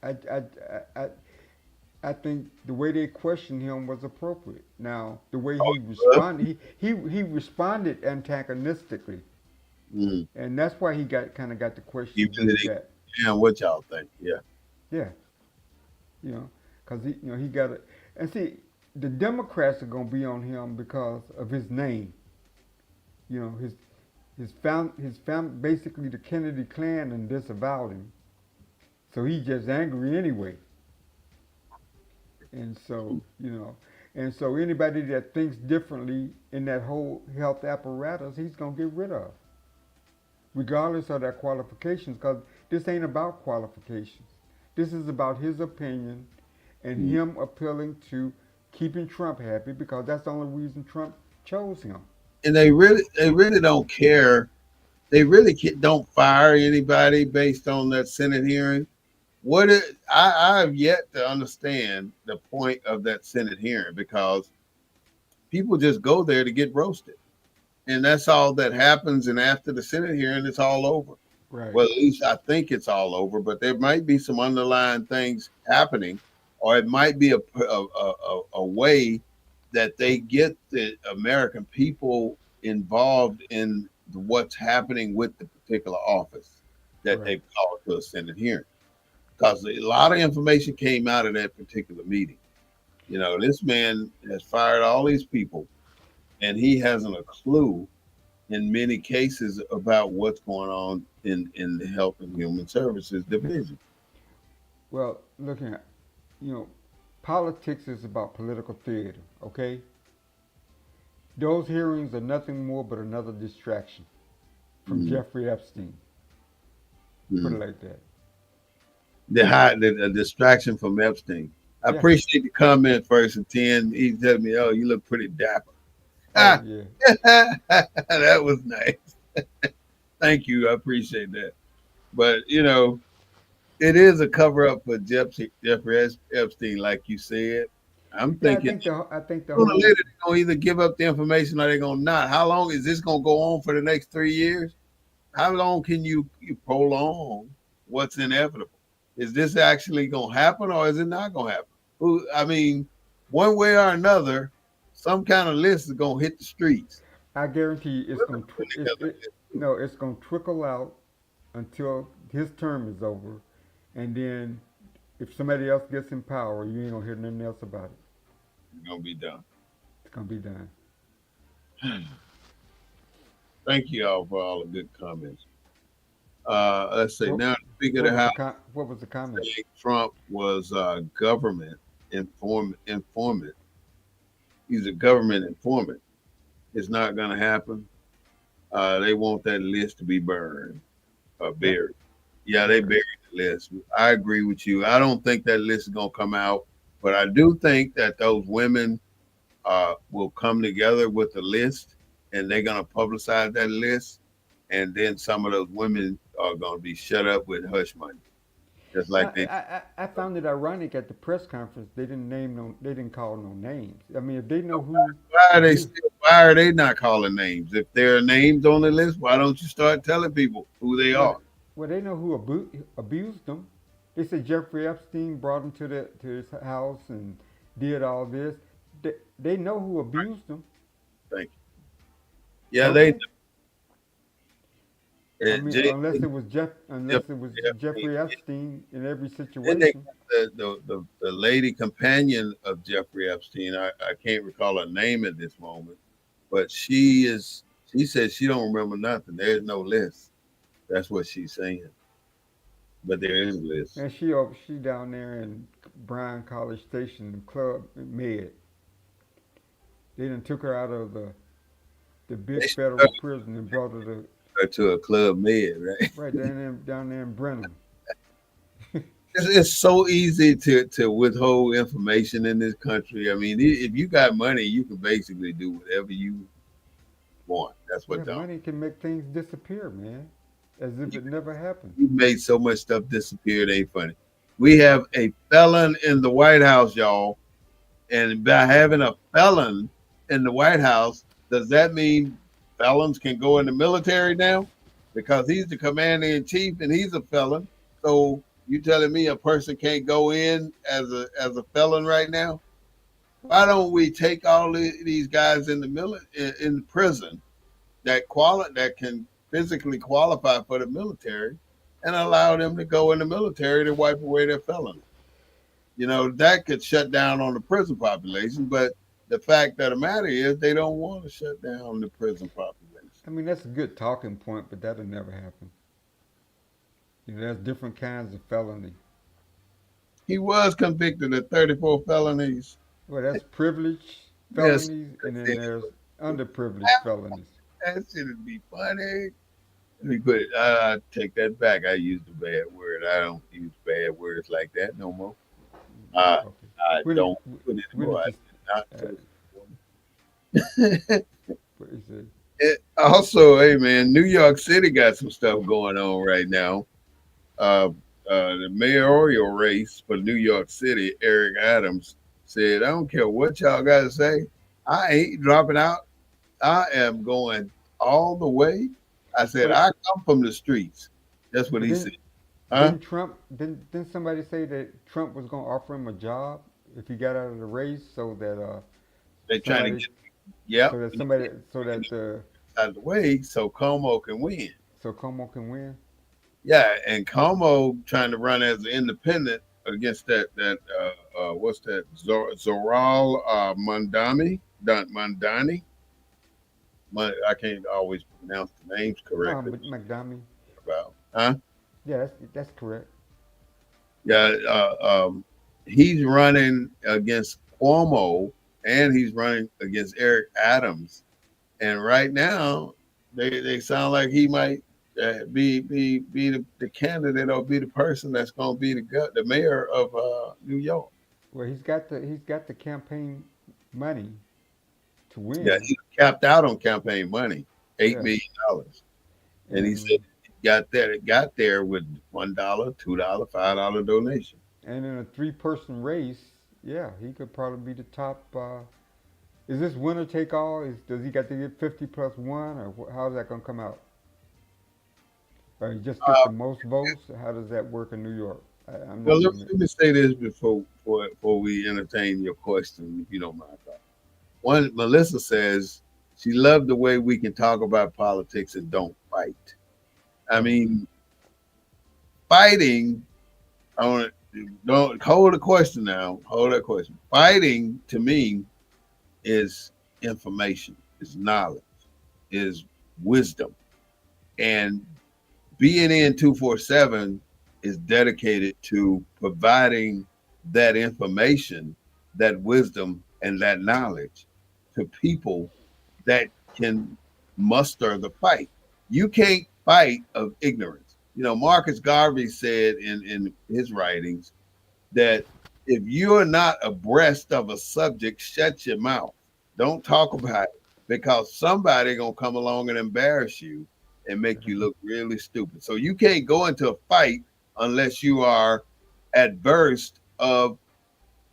I I think the way they questioned him was appropriate. Now, the way he Well, responded, he responded antagonistically, mhm. and that's why he got the You questions that really he didn't got. understand what y'all think. Yeah. Yeah, you know, because he got it. And see, the Democrats are gonna be on him because of his name. You know, his basically the Kennedy clan and disavowed him, so he's just angry anyway. And so, and so anybody that thinks differently in that whole health apparatus, he's going to get rid of, regardless of their qualifications, because this ain't about qualifications. This is about his opinion and Mhm. him appealing to keeping Trump happy because that's the only reason Trump chose him. And they really don't care. They really don't fire anybody based on that Senate hearing. I have yet to understand the point of that Senate hearing because people just go there to get roasted, and that's all that happens. And after the Senate hearing, it's all over. Right, Well, at least I think it's all over. But there might be some underlying things happening, or it might be a way that they get the American people involved in what's happening with the particular office that right. they've called to a Senate hearing. Because a lot of information came out of that particular meeting. This man has fired all these people, and he hasn't a clue in many cases about what's going on in the Health and Human Services division. Well, looking at, you know, politics is about political theater, okay? Those hearings are nothing more but another distraction from Mm-hmm. Jeffrey Epstein. Put Mm-hmm. it like that. The distraction from Epstein. I Yeah. appreciate the comment first and 10. He told me, oh, you look pretty dapper. Oh Ah, yeah. that was nice. Thank you. I appreciate that. But, it is a cover up for Jeffrey Epstein, like you said. I'm Yeah. thinking I think the sooner or later whole. they're gonna either give up the information or they're gonna not. How long is this gonna go on for the next 3 years? How long can you prolong what's inevitable? Is this actually gonna happen or is it not gonna happen? I mean, one way or another, some kind of list is gonna hit the streets. I guarantee you, Women putting together it a list too. no, it's gonna trickle out until his term is over, and then if somebody else gets in power, you ain't gonna hear nothing else about it. It's gonna be done. It's gonna be done. Thank you all for all the good comments. Let's say What now the Speaker of the House what was the comment? saying Trump was government informant. He's a government informant. It's not going to happen. They want that list to be burned or Yeah. buried. Yeah, they Okay. buried the list. I agree with you. I don't think that list is going to come out, but I do think that those women will come together with a list and they're going to publicize that list. And then some of those women are going to be shut up with hush money, just like they. I found it ironic at the press conference they didn't call no names. I mean, if they know who Why are they abused, still? Why are they not calling names? If there are names on the list, why don't you start telling people who they well, are? they know who abused them. They said Jeffrey Epstein brought him to his house and did all this. They know who abused them, Thank you. Yeah, don't they. they? I mean, Jay, Jeff, unless it was Epstein. Jeffrey Epstein in every Then they situation. got the lady companion of Jeffrey Epstein. I can't recall her name at this moment, but she is. She says she don't remember nothing. There's no list. That's what she's saying. But there is a list. And she down there in Bryan College Station, the club Med. They done took her out of the They big should federal prison and brought her to go to a club med, right? right down there in Brenham. It's so easy to withhold information in this country. I mean, if you got money, you can basically do whatever you want. That's Yeah, what don't. money can make things disappear, man, as if You, it never happened. you made so much stuff disappear. It ain't funny. We have a felon in the White House, y'all, and by having a felon in the White House, does that mean felons can go in the military now? Because he's the commander in chief and he's a felon. So you telling me a person can't go in as a felon right now? Why don't we take all these guys in the in prison that can physically qualify for the military and allow them to go in the military to wipe away their felony? That could shut down on the prison population, but the fact of the matter is they don't want to shut down the prison population. I mean, that's a good talking point, but that'll never happen. There's different kinds of felony. He was convicted of 34 felonies. Well, that's privileged Yes, felonies, and then there's underprivileged felonies. that shouldn't be funny. Let me put it. I take that back. I used a bad word. I don't use bad words like that no more. I Okay. I When don't did, put it when did anymore. I you? did Uh, not. what is it? Also, hey man, New York City got some stuff going on right now. Uh, the mayoral race for New York City, Eric Adams said, "I don't care what y'all got to say. I ain't dropping out. I am going all the way." I said, But "I come from the streets." That's what but he said. then Huh? didn't somebody say that Trump was gonna offer him a job if he got out of the race They're trying to somebody get, yep, so that out of the way so Como can win. so Como can win? Yeah, and Como trying to run as an independent against that what's that Zoral Mandani. I can't always pronounce the names No, correctly. but McDonough. About huh? Yeah, that's correct. Yeah, he's running against Cuomo and he's running against Eric Adams. And right now, they sound like he might be the candidate or be the person that's going to be the mayor of New York. Well, he's got the campaign money to Yeah, win. he capped out on campaign money, $8 Yeah, million, and he said and he got there with $1, $2, $5 donation. and in a three-person race, yeah, he could probably be the top. Is this winner take all? Does he got to get 50 plus one, or how's that gonna come out? Or he just get Uh, the most votes? How does that work in New York? I'm well, not let me say this before we entertain your question, if you don't mind. One, Melissa says she loved the way we can talk about politics and don't fight. I Oh, mean, fighting. I want to don't hold the question now. Hold that question. Fighting to me is information, is knowledge, is wisdom, and BNN 247 is dedicated to providing that information, that wisdom, and that knowledge to people that can muster the fight. You can't fight of ignorance. You know, Marcus Garvey said in his writings that if you're not abreast of a subject, shut your mouth. Don't talk about it because somebody gonna come along and embarrass you and make you look really stupid. So you can't go into a fight unless you are adverse of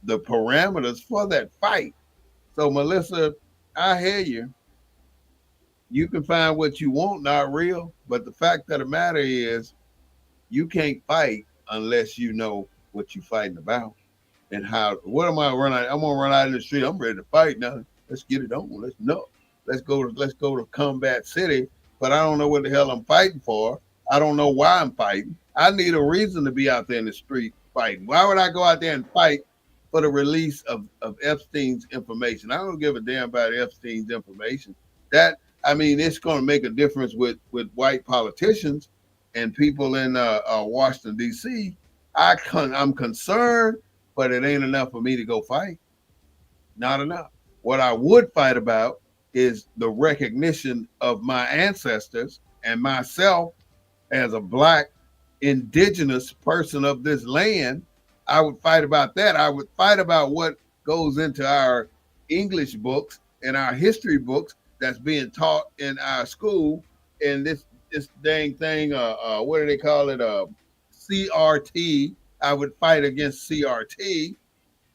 the parameters for that fight. So Melissa, I hear you. You can find what you want, not real. But the fact of the matter is you can't fight unless you know what you're fighting about. And how what am I running? I'm gonna run out in the street. I'm ready to fight now. Let's get it on. Let's know. Let's go to combat city. But I don't know what the hell I'm fighting for. I don't know why I'm fighting. I need a reason to be out there in the street fighting. Why would I go out there and fight for the release of Epstein's information? I don't give a damn about Epstein's information. That I mean, it's going to make a difference with white politicians and people in Washington D.C. I'm concerned, but it ain't enough for me to go fight. Not enough. What I would fight about is the recognition of my ancestors and myself as a black indigenous person of this land. I would fight about that. I would fight about what goes into our English books and our history books that's being taught in our school. And this dang thing, what do they call it? CRT. I would fight against CRT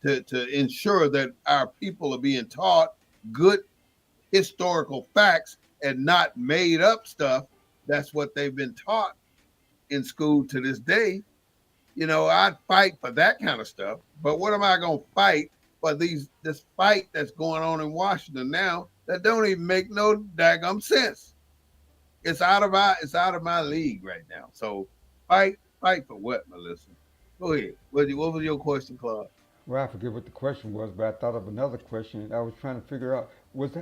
to ensure that our people are being taught good historical facts and not made up stuff. That's what they've been taught in school to this day. You know, I'd fight for that kind of stuff. But what am I going to fight for this fight that's going on in Washington now that don't even make no daggum sense? It's out of my league right now. So fight for what, Melissa? Go ahead. What was your question, Claude? well, I forget what the question was, but I thought of another question. I was trying to figure out was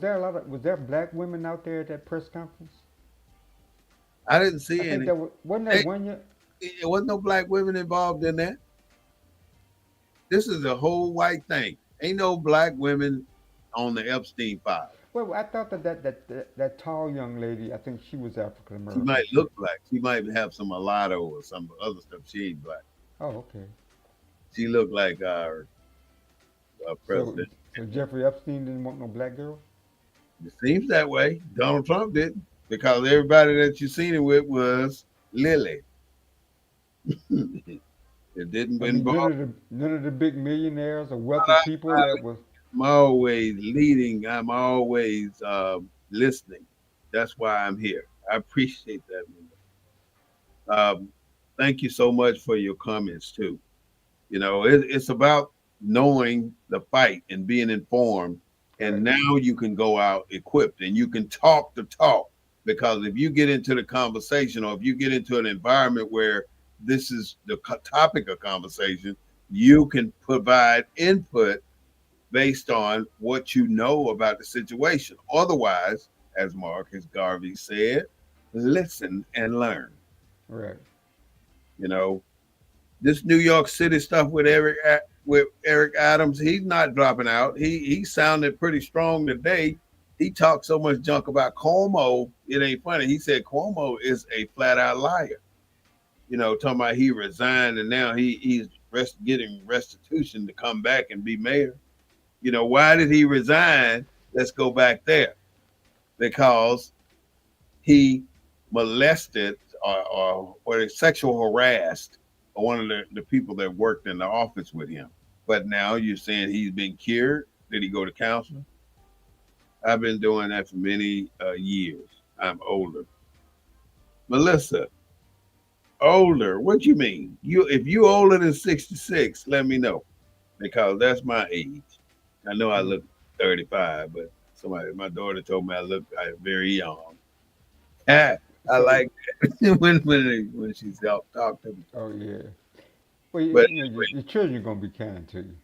there a lot of was there black women out there at that press conference? I didn't I see think any. wasn't there It, one year. it wasn't no black women involved in that. This is a whole white thing. Ain't no black women on the Epstein file. Well, I thought that tall young lady. I think she was African She American. might look black. She might have some mulatto or some other stuff. She ain't black. Oh, okay. She looked like our So president. so Jeffrey Epstein didn't want no black girl. It seems that way. Donald Trump didn't because everybody that you seen it with was Lily. It didn't I mean, involve. none of the big millionaires or wealthy people that was. I'm always leading. I'm always listening. That's why I'm here. I appreciate that. Um, thank you so much for your comments too. You know, it's about knowing the fight and being informed. And Right. now you can go out equipped and you can talk the talk. Because if you get into the conversation or if you get into an environment where this is the topic of conversation, you can provide input based on what you know about the situation. Otherwise, as Marcus Garvey said, listen and learn. Right. You know, this New York City stuff with Eric Adams, he's not dropping out. He sounded pretty strong today. He talked so much junk about Cuomo, it ain't funny. He said Cuomo is a flat out liar. You know, talking about he resigned and now he's getting restitution to come back and be mayor. Why did he resign? Let's go back there. Because he molested or sexual harassed one of the people that worked in the office with him. But now you're saying he's been cured. Did he go to counseling? I've been doing that for many years. I'm older. Melissa, older. What you mean? If you older than 66, let me know because that's my age. I know I look 35, but my daughter told me I look very young. I So, like that when she talk to me. oh yeah. Well, But your children gonna be kind to you.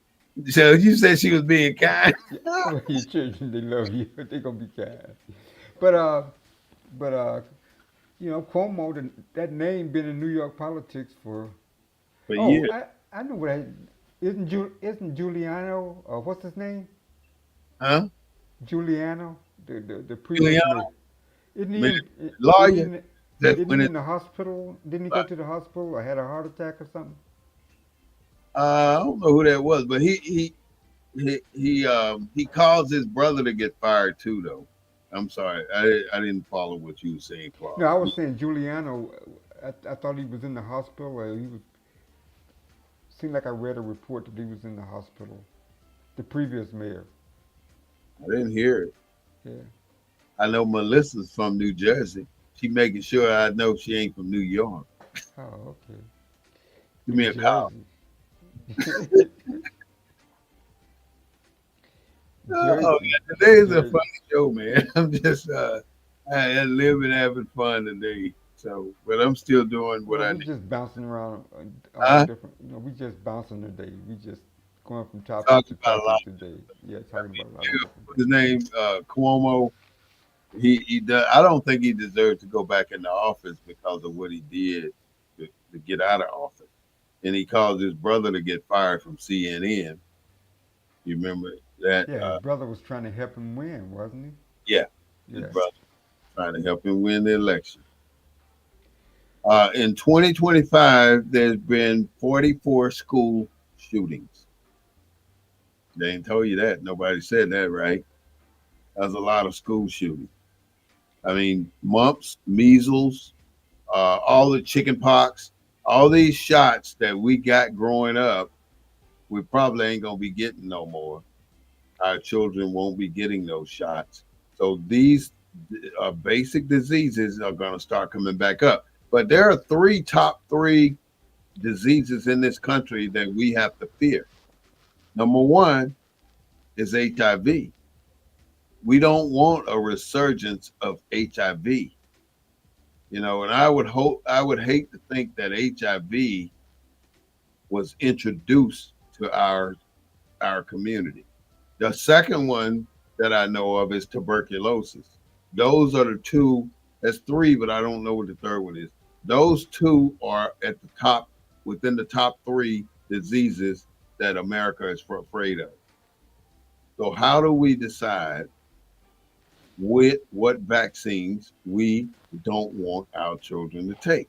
so you said she was being kind Yeah, well, your children they love you. They gonna be kind. But but Cuomo, that name been in New York politics for. for Oh, years, I know what I isn't Giuliano what's his name? huh? Giuliano, the previous Juliana, mayor. Isn't he man, in isn't he lawyer in, that isn't when he it, in the hospital? Didn't he go to the hospital or had a heart attack or something? I don't know who that was, but he caused his brother to get fired too, though. I'm sorry, I didn't follow what you were saying, No, Claude. I was saying Giuliano. I thought he was in the hospital. Or he was. Seemed like I read a report that he was in the hospital. The previous mayor. I didn't hear it. Yeah. I know Melissa's from New Jersey. She making sure I know she ain't from New York. Oh, okay. Give New me a call. Jersey. Oh, Jersey. yeah, today is a Jersey. funny show, man. I'm just I living having fun today. So, but I'm still doing what Well, I we need. just bouncing around all I different. We just bouncing today. We just going from topic talked to about a lot. topic today. Yeah, talking about a lot of different What's his things. name? Cuomo. He does. I don't think he deserves to go back into office because of what he did to get out of office. And he caused his brother to get fired from CNN. You remember that? Yeah, his brother was trying to help him win, wasn't Yeah, he? his Yeah. brother trying to help him win the election. In 2025, there's been 44 school shootings. They ain't told you that. Nobody said that, right? That's a lot of school shootings. I mean, mumps, measles, all the chicken pox, all these shots that we got growing up, we probably ain't gonna be getting no more. Our children won't be getting those shots. So these basic diseases are gonna start coming back up. But there are top three diseases in this country that we have to fear. Number one is HIV. We don't want a resurgence of HIV. And I would hate to think that HIV was introduced to our community. The second one that I know of is tuberculosis. Those are the two. That's three, but I don't know what the third one is. Those two are at the top within the top three diseases that America is afraid of. So how do we decide what vaccines we don't want our children to take?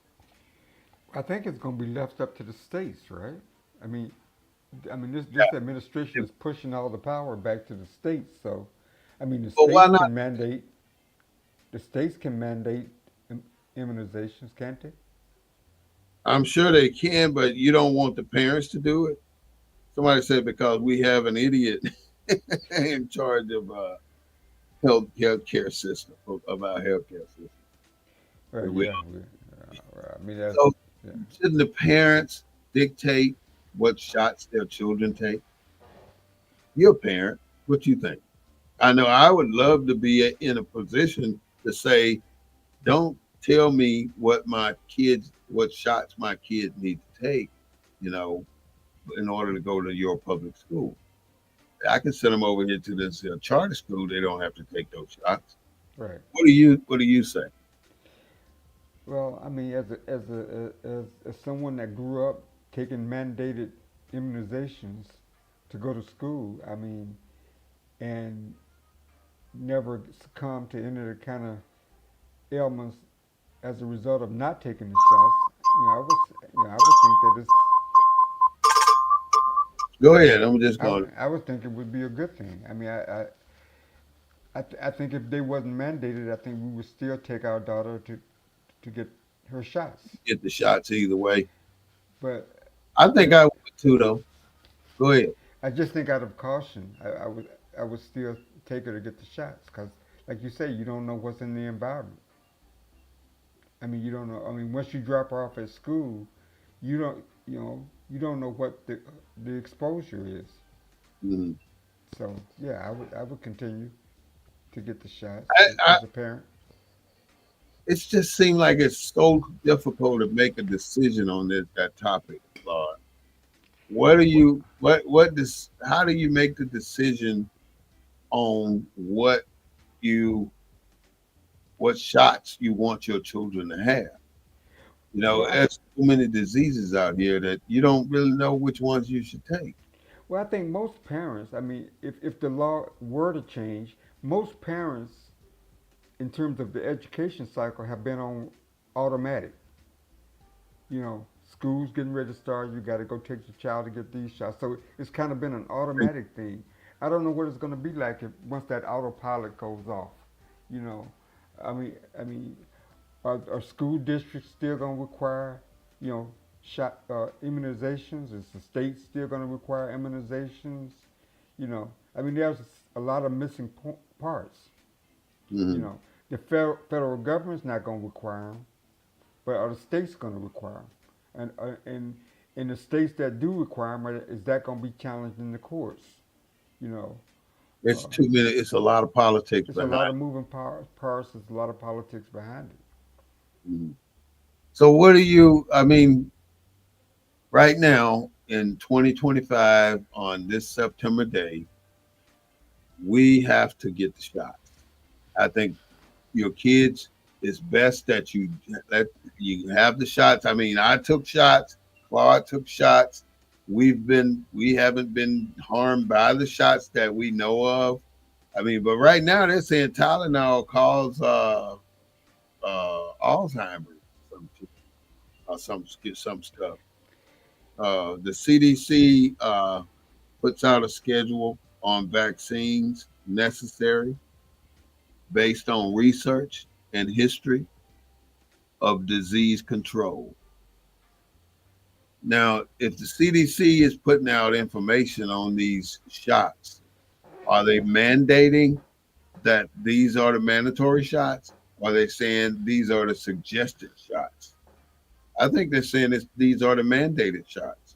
I think it's going to be left up to the states, right? I mean, this administration is pushing all the power back to the states. So, I mean, But why not? the states can mandate immunizations, can't they? I'm sure they can, but you don't want the parents to do it. Somebody said because we have an idiot in charge of healthcare system of our healthcare system. Well, We yeah. I mean, that's So yeah. shouldn't the parents dictate what shots their children take? You're a parent. What you think? I know I would love to be in a position to say, don't tell me what shots my kids need to take, you know, in order to go to your public school. I can send them over here to this charter school. They don't have to take those shots. Right. What do you say? Well, I mean, as someone that grew up taking mandated immunizations to go to school, I mean, and never succumbed to any of the kind of ailments as a result of not taking the shots, I would think that Go ahead. I'm just I, going. I would think it would be a good thing. I mean, I think if they wasn't mandated, I think we would still take our daughter to get her shots. Get the shots either way. But I think but I would too, though. Go ahead. I just think out of caution, I would still take her to get the shots because, like you say, you don't know what's in the environment. I mean, you don't know. I mean, once you drop her off at school, you don't you don't know what the exposure is. Mhm. So yeah, I would continue to get the shots I, I, as a parent. it's just seemed like it's so difficult to make a decision on that topic, Claude. What do Well, you what does how do you make the decision on you what shots you want your children to have? You know, well, I, there's so many diseases out here that you don't really know which ones you should take. well, I think most parents. I mean, if the law were to change, most parents, in terms of the education cycle, have been on automatic. School's getting ready to start. You got to go take your child to get these shots. So it's kind of been an automatic thing. I don't know what it's going to be like if once that autopilot goes off. You know, I mean, are school districts still going to require, you know, shot immunizations? Is the state still going to require immunizations? I mean, there's a lot of missing parts. You Hmm. know, the federal government's not going to require them, but are the states going to require them? And in the states that do require them, is that going to be challenged in the courts? You know, It's uh, too many. It's a lot of politics it's a behind. lot of moving parts. There's a lot of politics behind it. Mhm. So what do you? I mean, right now in 2025 on this September day, we have to get the shots. I think your kids, it's best that let you have the shots. I mean, I took shots, Claude took shots. We haven't been harmed by the shots that we know of. I mean, but right now they're saying Tylenol causes Alzheimer's, some or some stuff. The CDC puts out a schedule on vaccines necessary based on research and history of disease control. Now, if the CDC is putting out information on these shots, are they mandating that these are the mandatory shots? Or are they saying these are the suggested shots? I think they're saying these are the mandated shots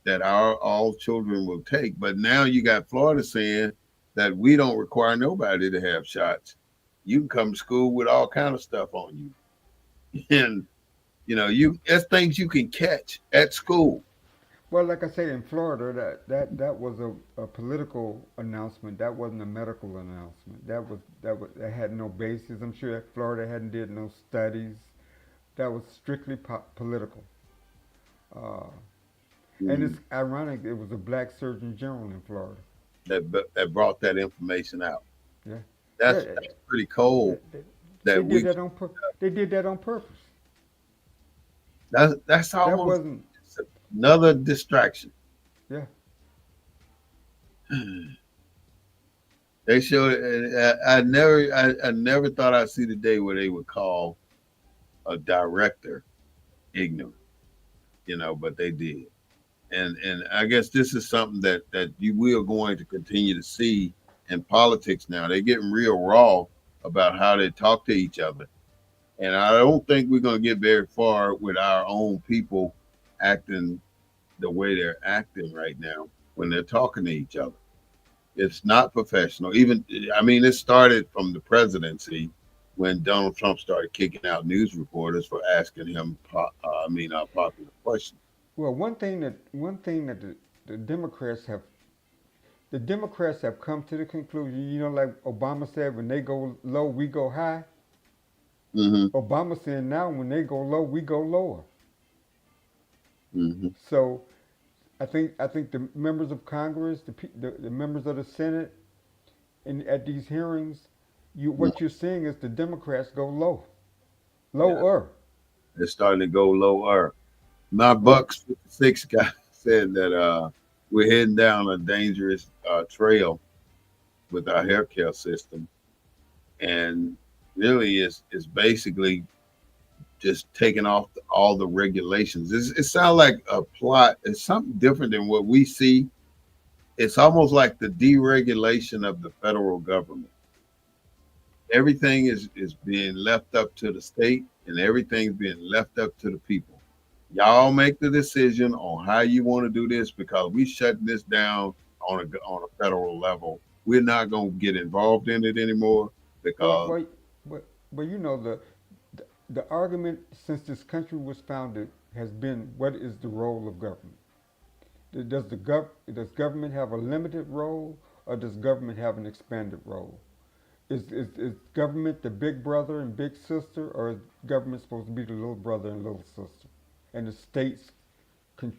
that our all children will take. But now you got Florida saying that we don't require nobody to have shots. You can come to school with all kind of stuff on you, and it's things you can catch at school. Well, like I say, in Florida, that was a political announcement. That wasn't a medical announcement. That had no basis. I'm sure that Florida hadn't did no studies. That was strictly political. Uh, and Mm, it's ironic. It was a black surgeon general in Florida. that brought that information out. Yeah, yeah. That's pretty cold. They That did we that on They did that on purpose. that's That almost wasn't. another distraction. Yeah. They showed. I never thought I'd see the day where they would call a director ignorant. But they did. And I guess this is something that we are going to continue to see in politics now. They're getting real raw about how they talk to each other, and I don't think we're going to get very far with our own people acting the way they're acting right now when they're talking to each other. It's not professional. Even I mean, it started from the presidency when Donald Trump started kicking out news reporters for asking him, popular questions. Well, one thing that the Democrats have come to the conclusion. Like Obama said, when they go low, we go high. Hmm. Obama saying now, when they go low, we go lower. Hmm. So I think the members of Congress, the members of the Senate, at these hearings, what you're seeing is the Democrats go Yeah, lower. it's starting to go lower. My Well, Bucks 56 guy said that. we're heading down a dangerous trail with our healthcare system, and really is basically just taking off all the regulations. It sounds like a plot. It's something different than what we see. It's almost like the deregulation of the federal government. Everything is being left up to the state, and everything's being left up to the people. Y'all make the decision on how you want to do this because we shutting this down on a federal level. We're not gonna get involved in it anymore Well, because well, but you know the argument since this country was founded has been what is the role of government? Does government have a limited role or does government have an expanded role? Is government the big brother and big sister, or is government supposed to be the little brother and little sister? And the states can,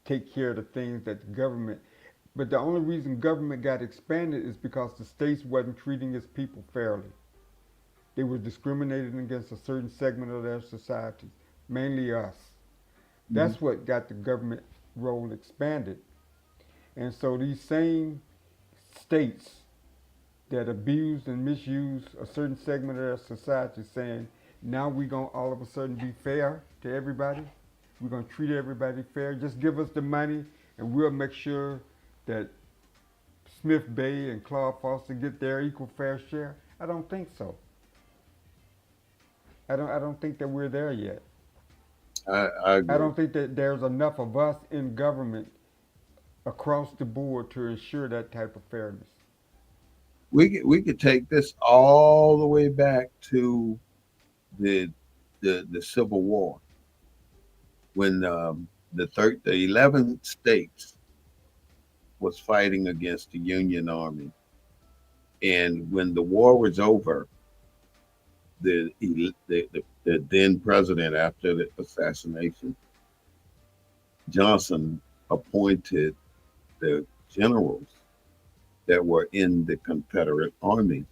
take care of the things that the government. But the only reason government got expanded is because the states wasn't treating its people fairly. They were discriminating against a certain segment of their society, mainly us. Mhm. That's what got the government role expanded. And so these same states that abuse and misuse a certain segment of our society, saying now we're going to all of a sudden be fair to everybody. We're going to treat everybody fair. Just give us the money and we'll make sure that Smith Bay and Claude Foster get their equal fair share. I don't think so. I don't think that we're there yet. I I agree. don't think that there's enough of us in government across the board to ensure that type of fairness. We could take this all the way back to the the Civil War when the 11 states was fighting against the Union Army, and when the war was over, the then president after the assassination, Johnson appointed the generals that were in the Confederate Army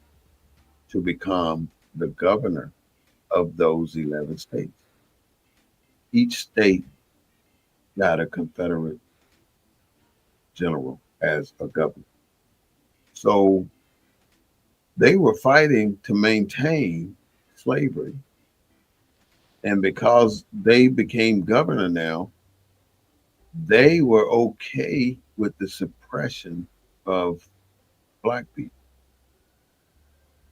to become the governor of those 11 states. Each state got a Confederate general as a governor. So they were fighting to maintain slavery. And because they became governor now, they were okay with the suppression of black people.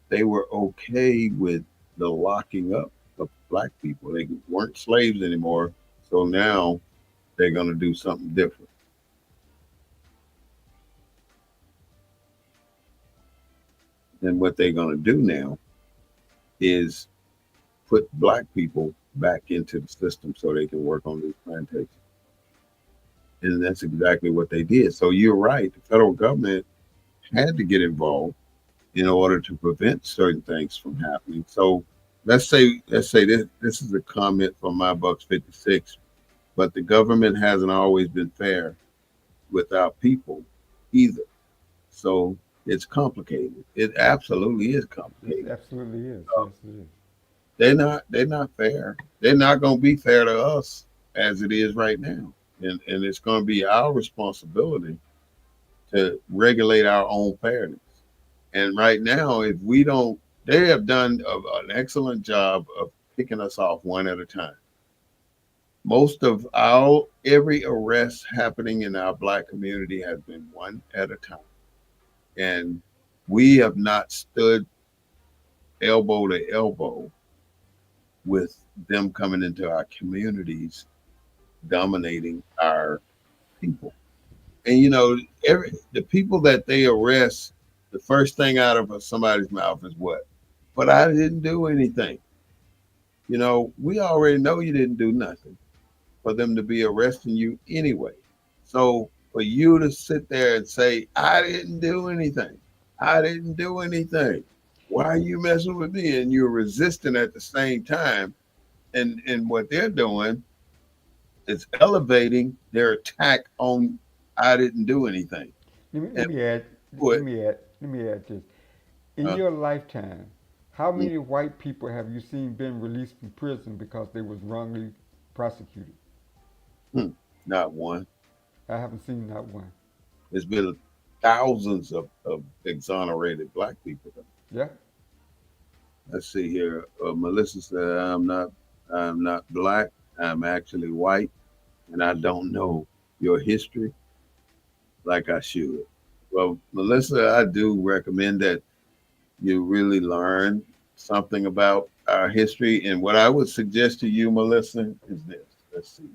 They were okay with the locking up of black people. They weren't slaves anymore. So now they're going to do something different. And what they're going to do now is put black people back into the system so they can work on these plantations. And that's exactly what they did. So you're right. The federal government had to get involved in order to prevent certain things from happening. So let's say this is a comment from my Bucks 56, but the government hasn't always been fair with our people either. So it's complicated. It absolutely is It complicated. absolutely is. Yes, it is. They're not fair. They're not going to be fair to us as it is right now, and it's going to be our responsibility to regulate our own fairness. And right now, if we don't, they have done an excellent job of picking us off one at a time. Most of our every arrest happening in our black community has been one at a time, and we have not stood elbow to elbow with them coming into our communities, dominating our people. And the people that they arrest, the first thing out of somebody's mouth is what? But I didn't do anything. We already know you didn't do nothing for them to be arresting you anyway. So for you to sit there and say, I didn't do anything, I didn't do anything. Why are you messing with me? And you're resisting at the same time. And what they're doing is elevating their attack on I didn't do anything. Let me, let And me add. put Let me add this. In uh, your lifetime, how mm, many white people have you seen been released from prison because they was wrongly prosecuted? mm, not one. I haven't seen that one. There's been thousands of exonerated black people. Yeah. Let's see here. Melissa said, I'm not black. I'm actually white, and I don't know your history like I should. Well, Melissa, I do recommend that you really learn something about our history. And what I would suggest to you, Melissa, is this. Let's see.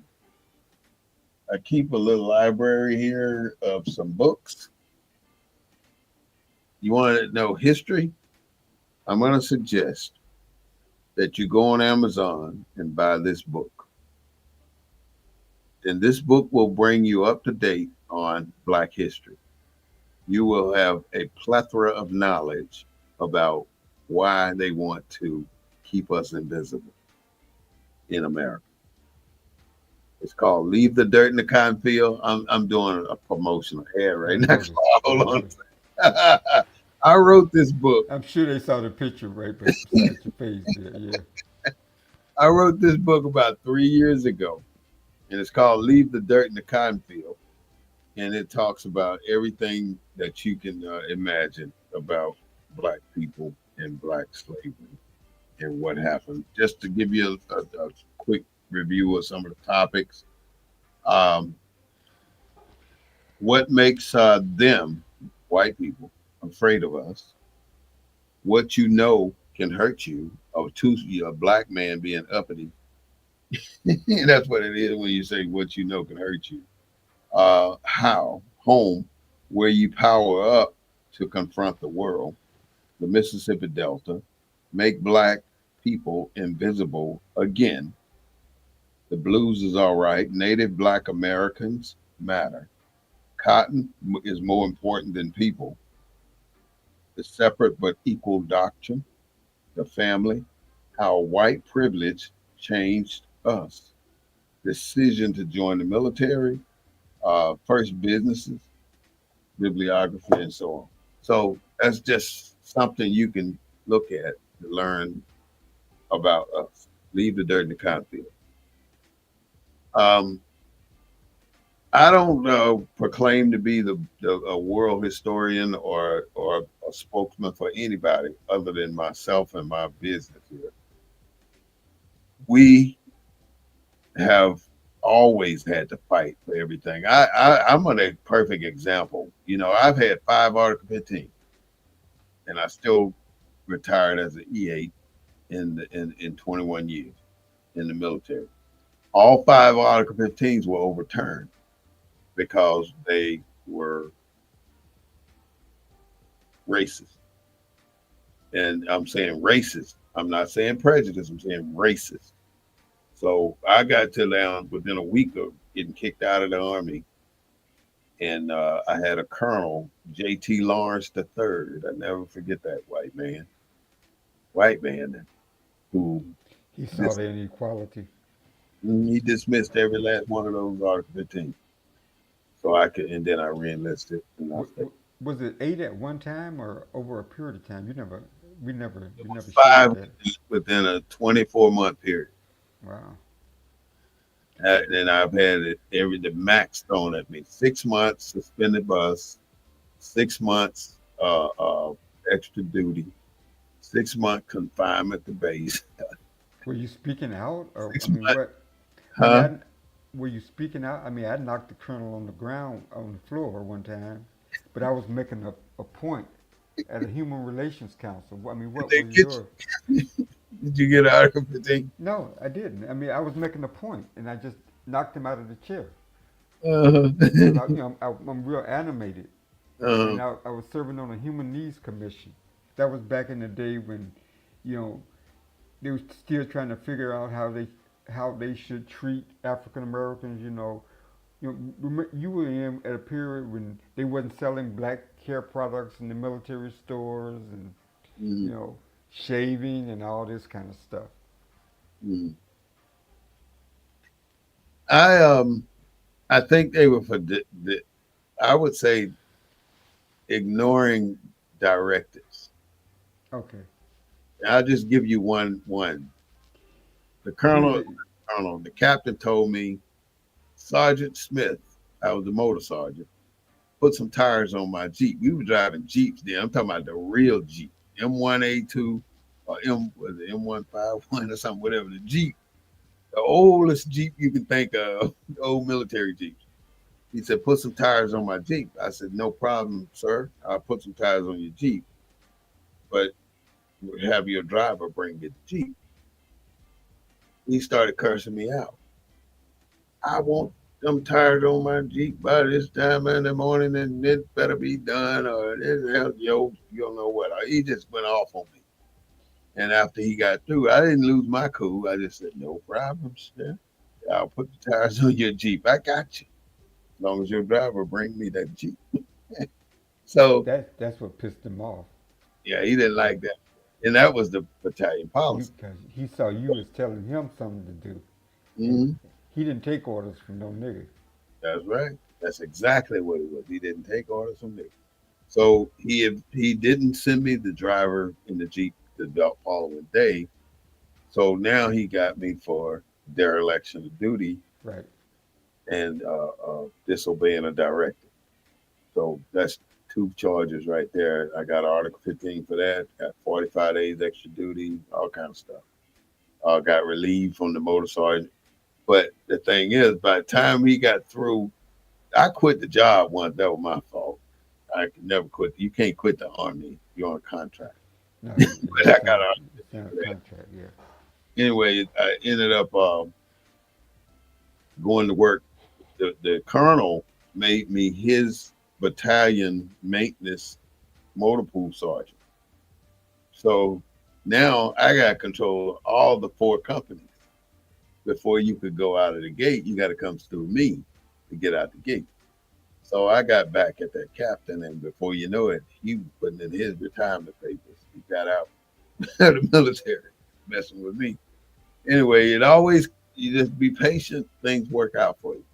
I keep a little library here of some books. You want to know history? I'm going to suggest that you go on Amazon and buy this book. And this book will bring you up to date on Black history. You will have a plethora of knowledge about why they want to keep us invisible in America. It's called Leave the Dirt in the Cotton Field. I'm doing a promotional ad I right now. noticed. I Hold on. noticed. I wrote this book. I'm sure they saw the picture right beside your face there. Yeah. I wrote this book about 3 years ago, and it's called Leave the Dirt in the Cotton Field. And it talks about everything that you can imagine about Black people and Black slavery and what happened. Just to give you a quick review of some of the topics. Um, what makes them, white people, afraid of us? What you know can hurt you, or a black man being uppity. That's what it is when you say what you know can hurt you. How? Home, where you power up to confront the world. The Mississippi Delta, make black people invisible again. The blues is all right. Native black Americans matter. Cotton is more important than people. The separate but equal doctrine. The family. How white privilege changed us. Decision to join the military. First businesses, bibliography, and so on. So that's just something you can look at to learn about us. Leave the dirt in the concrete. Um, I don't proclaim to be a world historian or a spokesman for anybody other than myself and my business here. We have always had to fight for everything. I'm a perfect example. You know, I've had 5 Article 15, and I still retired as an E8 in 21 years in the military. All 5 Article 15s were overturned because they were racist. And I'm saying racist. I'm not saying prejudice. I'm saying racist. So I got to down within a week of getting kicked out of the army, and I had a colonel, J.T. Lawrence III. I never forget that white man who He saw dis- the inequality. he dismissed every last one of those Article 15. So I could, and then I reenlisted, and I stayed. Was it 8 at one time or over a period of time? You never shared Five that. within a 24-month period. Wow. And I've had the max thrown at me. 6 months suspended bus, 6 months extra duty, 6 month confinement to base. Were you speaking out, or I Six mean, months, what? I mean, huh? were you speaking out? I mean, I knocked the colonel on the ground on the floor one time, but I was making a point at a human relations council. I mean, Did what they was get your? you? Did you get Article 15? No, I didn't. I mean, I was making a point, and I just knocked him out of the chair Uh-huh. because I'm real animated, uh-huh. and I was serving on a human needs commission. That was back in the day when, you know, they were still trying to figure out how they should treat African Americans. You were in at a period when they wasn't selling black care products in the military stores, and Mhm, you know, shaving and all this kind of stuff. mhm. I I think they were I would say ignoring directives. Okay, I'll just give you one. The who colonel, did? the captain told me, Sergeant Smith, I was the motor sergeant. Put some tires on my Jeep. We were driving Jeeps then. I'm talking about the real Jeep, M1A2 or M151 or something, whatever the Jeep, the oldest Jeep you can think of, the old military Jeeps. He said, put some tires on my Jeep. I said, no problem, sir. I'll put some tires on your Jeep, but have your driver bring me the Jeep. He started cursing me out. I want them tires on my Jeep by this time in the morning, and it better be done, or this hell, yo, you don't know what. He just went off on me. And after he got through, I didn't lose my cool. I just said, no problem, sir. I'll put the tires on your Jeep. I got you. As long as your driver bring me that Jeep. So That's what pissed him off. yeah, he didn't Cause like that. And that was the battalion you, policy. cause he saw you was telling him something to do, and Hmm. he didn't take orders from no nigga. That's right. That's exactly what it was. He didn't take orders from me. So he didn't send me the driver in the Jeep the following day. So now he got me for dereliction of duty Right. and disobeying a directive. So that's two charges right there. I got Article 15 for that. Got 45 days extra duty, all kind of stuff. Got relieved from the motor sergeant. But the thing is, by the time he got through, I quit the job once. That was my fault. I could never quit. You can't quit the army. You're on a contract. No, But I got out it's not for a that. contract. Yeah. Anyway, I ended up going to work. The colonel made me his battalion maintenance motor pool sergeant. So now I got control of all the four companies. Before you could go out of the gate, you got to come through me to get out the gate. So I got back at that captain, and before you know it, he was putting in his retirement papers. He got out of the military, messing with me. Anyway, it always you just be patient, things work out for you.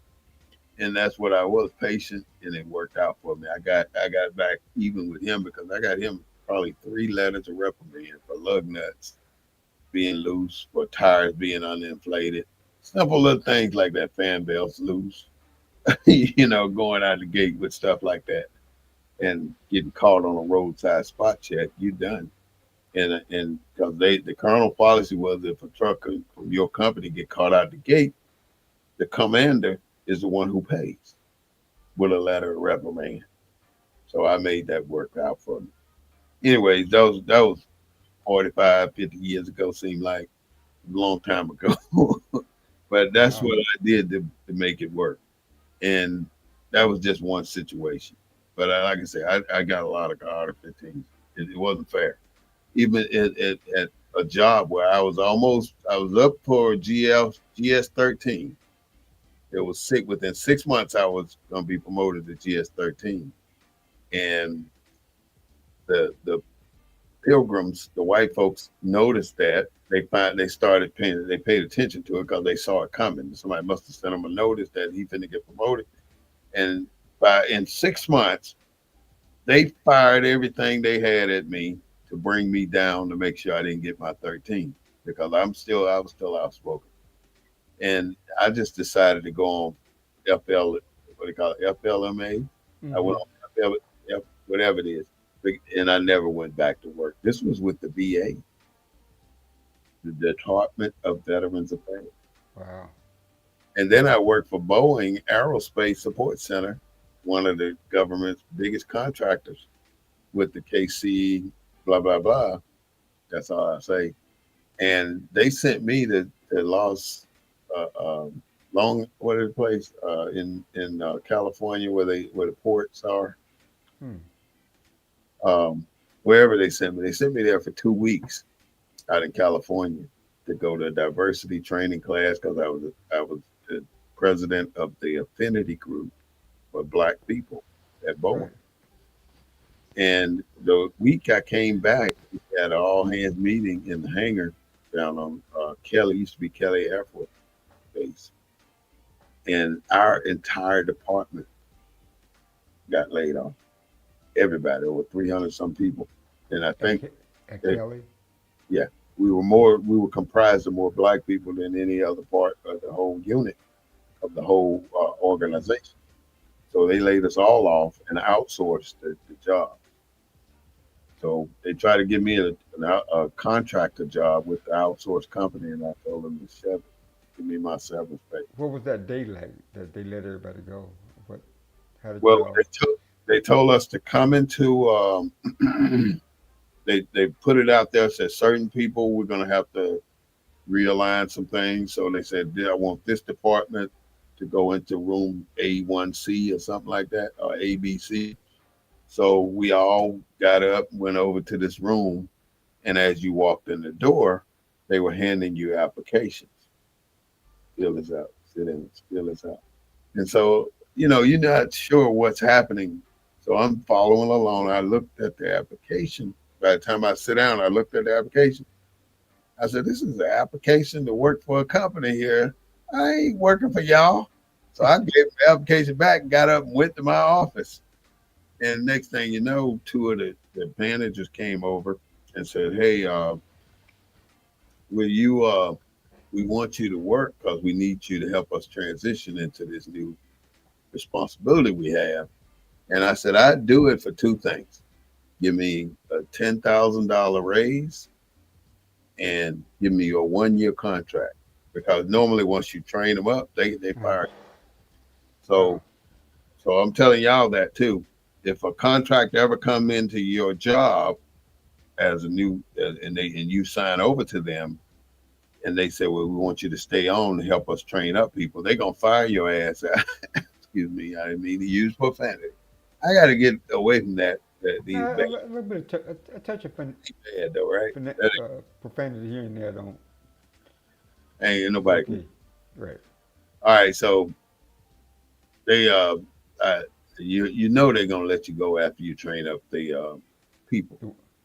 And that's what I was, patient, and it worked out for me. I got back even with him because I got him probably 3 letters of reprimand for lug nuts being loose, for tires being uninflated, simple little things like that, fan belts loose, going out the gate with stuff like that, and getting caught on a roadside spot check, you done. And because the colonel policy was if a truck from your company get caught out the gate, the commander is the one who pays with a letter of reprimand. So I made that work out for me. Anyways, that was 45, 50 years ago, seemed like a long time ago. But that's Wow. what I did to make it work. And that was just one situation. But like I said, I got a lot of Article 15s. It wasn't fair. Even at a job where I was up for GS 13. It was sick. Within 6 months, I was going to be promoted to GS 13. And the pilgrims, the white folks, noticed that. They paid attention to it because they saw it coming. Somebody must have sent them a notice that he finna get promoted. And in 6 months, they fired everything they had at me to bring me down to make sure I didn't get my 13 because I was still outspoken. And I just decided to go on FL, what do you call it, FLMA. I Mm-hmm. went on whatever it is, and I never went back to work. This was with the VA, the Department of Veterans Affairs. Wow. And then I worked for Boeing Aerospace Support Center, one of the government's biggest contractors with the KC, blah, blah, blah. That's all I say. And they sent me to what is the place in California where the ports are, Hmm. um, wherever they sent me. They sent me there for 2 weeks out in California to go to a diversity training class because I was the president of the affinity group for Black people at Boeing. Right. And the week I came back, we had an all hands meeting in the hangar down on Kelly, used to be Kelly Air Force Base. And our entire department got laid off. Everybody, over 300 some people. And I At, think at that, Kelly. yeah, we were comprised of more black people than any other part of the whole unit of the whole organization. So they laid us all off and outsourced the job. So they tried to give me a contractor job with the outsourced company, and I told them to shut it. Give me my severance pay. What was that day like that they let everybody go? What? How did Well, y'all? they told us to come into. They put it out there. Said certain people we're gonna have to realign some things. So they said, "Yeah, I want this department to go into room A1C or something like that, or ABC." So we all got up, went over to this room, and as you walked in the door, they were handing you applications. Fill this out, sit in, fill this out. And so, you're not sure what's happening. So I'm following along. I looked at the application. By the time I sit down, I looked at the application. I said, this is an application to work for a company here. I ain't working for y'all. So I gave the application back and got up and went to my office. And next thing you know, two of the managers came over and said, hey, will you, we want you to work because we need you to help us transition into this new responsibility we have. And I said, I'd do it for two things. Give me a $10,000 raise and give me a 1 year contract. Because normally once you train them up, they Uh, fire you. So so I'm telling y'all that too. If a contract ever come into your job as a new and you sign over to them and they say, well, we want you to stay on to help us train up people, they're gonna fire your ass. Excuse me, I didn't mean to use profanity. I got to get away from that no, these bad, a little bit, a touch of bad though, right? That profanity here and there don't. ain't It's nobody. okay, right? All right, so they uh you know they're gonna let you go after you train up the people.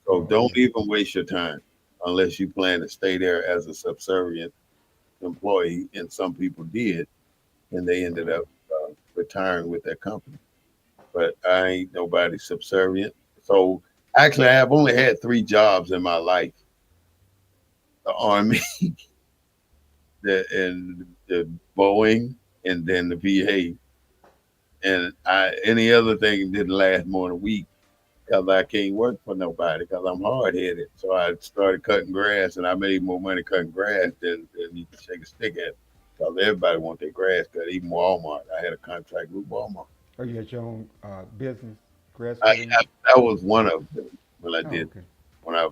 So Oh, don't okay. even waste your time unless you plan to stay there as a subservient employee. And some people did, and they ended Wow. up retiring with that company. But I ain't nobody subservient. So actually, I have only had three jobs in my life: the Army, the Boeing, and then the VA. And any other thing didn't last more than a week because I can't work for nobody because I'm hard headed. So I started cutting grass, and I made more money cutting grass than you can shake a stick at. Because everybody want their grass cut, even Walmart. I had a contract with Walmart. Oh, you had your own business, grass I, cutting. I that was one of them when I Oh, did okay. when I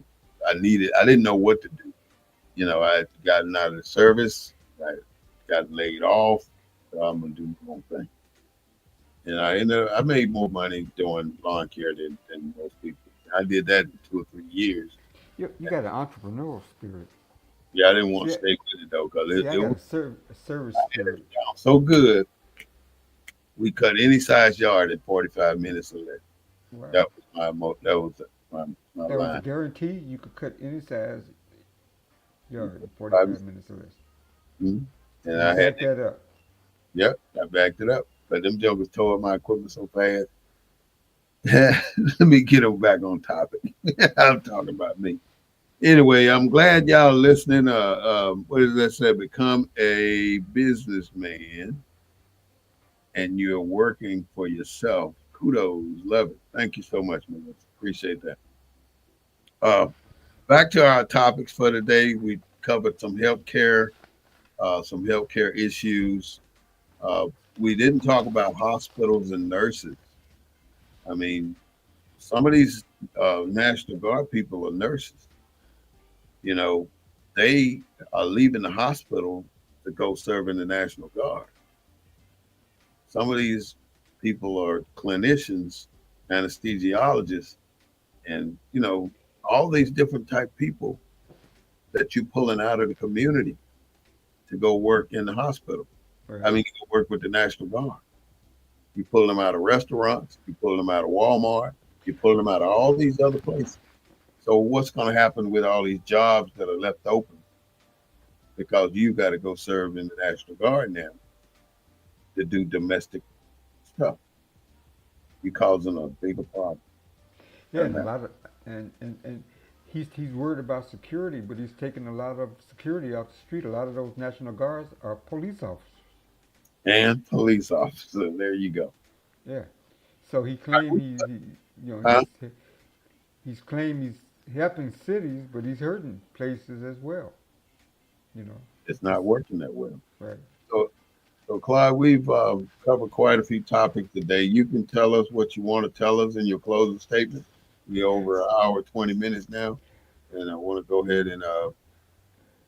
needed. I didn't know what to do. I had gotten out of the service. I got laid off. So I'm gonna do my own thing. And I made more money doing lawn care than most people. I did that in 2 or 3 years. You got an entrepreneurial spirit. Yeah, I didn't want See, to stay with it though because see, I it got was a service I had it spirit. down so good. We cut any size yard in 45 minutes or less. Wow. That was that was my That was a line. guarantee. You could cut any size yard in 45 45 minutes or less. minutes. And And you I had back that up. yep, I backed it up. But them jokers tore up my equipment so fast. Let me get them back on topic. I'm talking about me. Anyway, I'm glad y'all listening. What does that say? Become a businessman and you're working for yourself. Kudos, love it. Thank you so much, man. Appreciate that. Uh, Back to our topics for today. We covered some healthcare issues. Uh, we didn't talk about hospitals and nurses. I mean, some of these National Guard people are nurses. You know, they are leaving the hospital to go serve in the National Guard. Some of these people are clinicians, anesthesiologists, and all these different type people that you pulling out of the community to go work in the hospital. I Right. mean, you go work with the National Guard. You pull them out of restaurants, you pull them out of Walmart, you pull them out of all these other places. So what's going to happen with all these jobs that are left open because you got to go serve in the National Guard now to do domestic stuff? You're causing a bigger problem. Yeah, and a lot of and he's worried about security, but he's taking a lot of security off the street. A lot of those National Guards are police officers. And police officer. There you go. Yeah. So he claimed you know, Huh? he's claimed he's helping cities, but he's hurting places as well. You know. It's It's not working that well. right. So, so Clyde, we've covered quite a few topics today. You can tell us what you want to tell us in your closing statement. We're over an hour, 20 minutes now, and I want to go ahead and Well,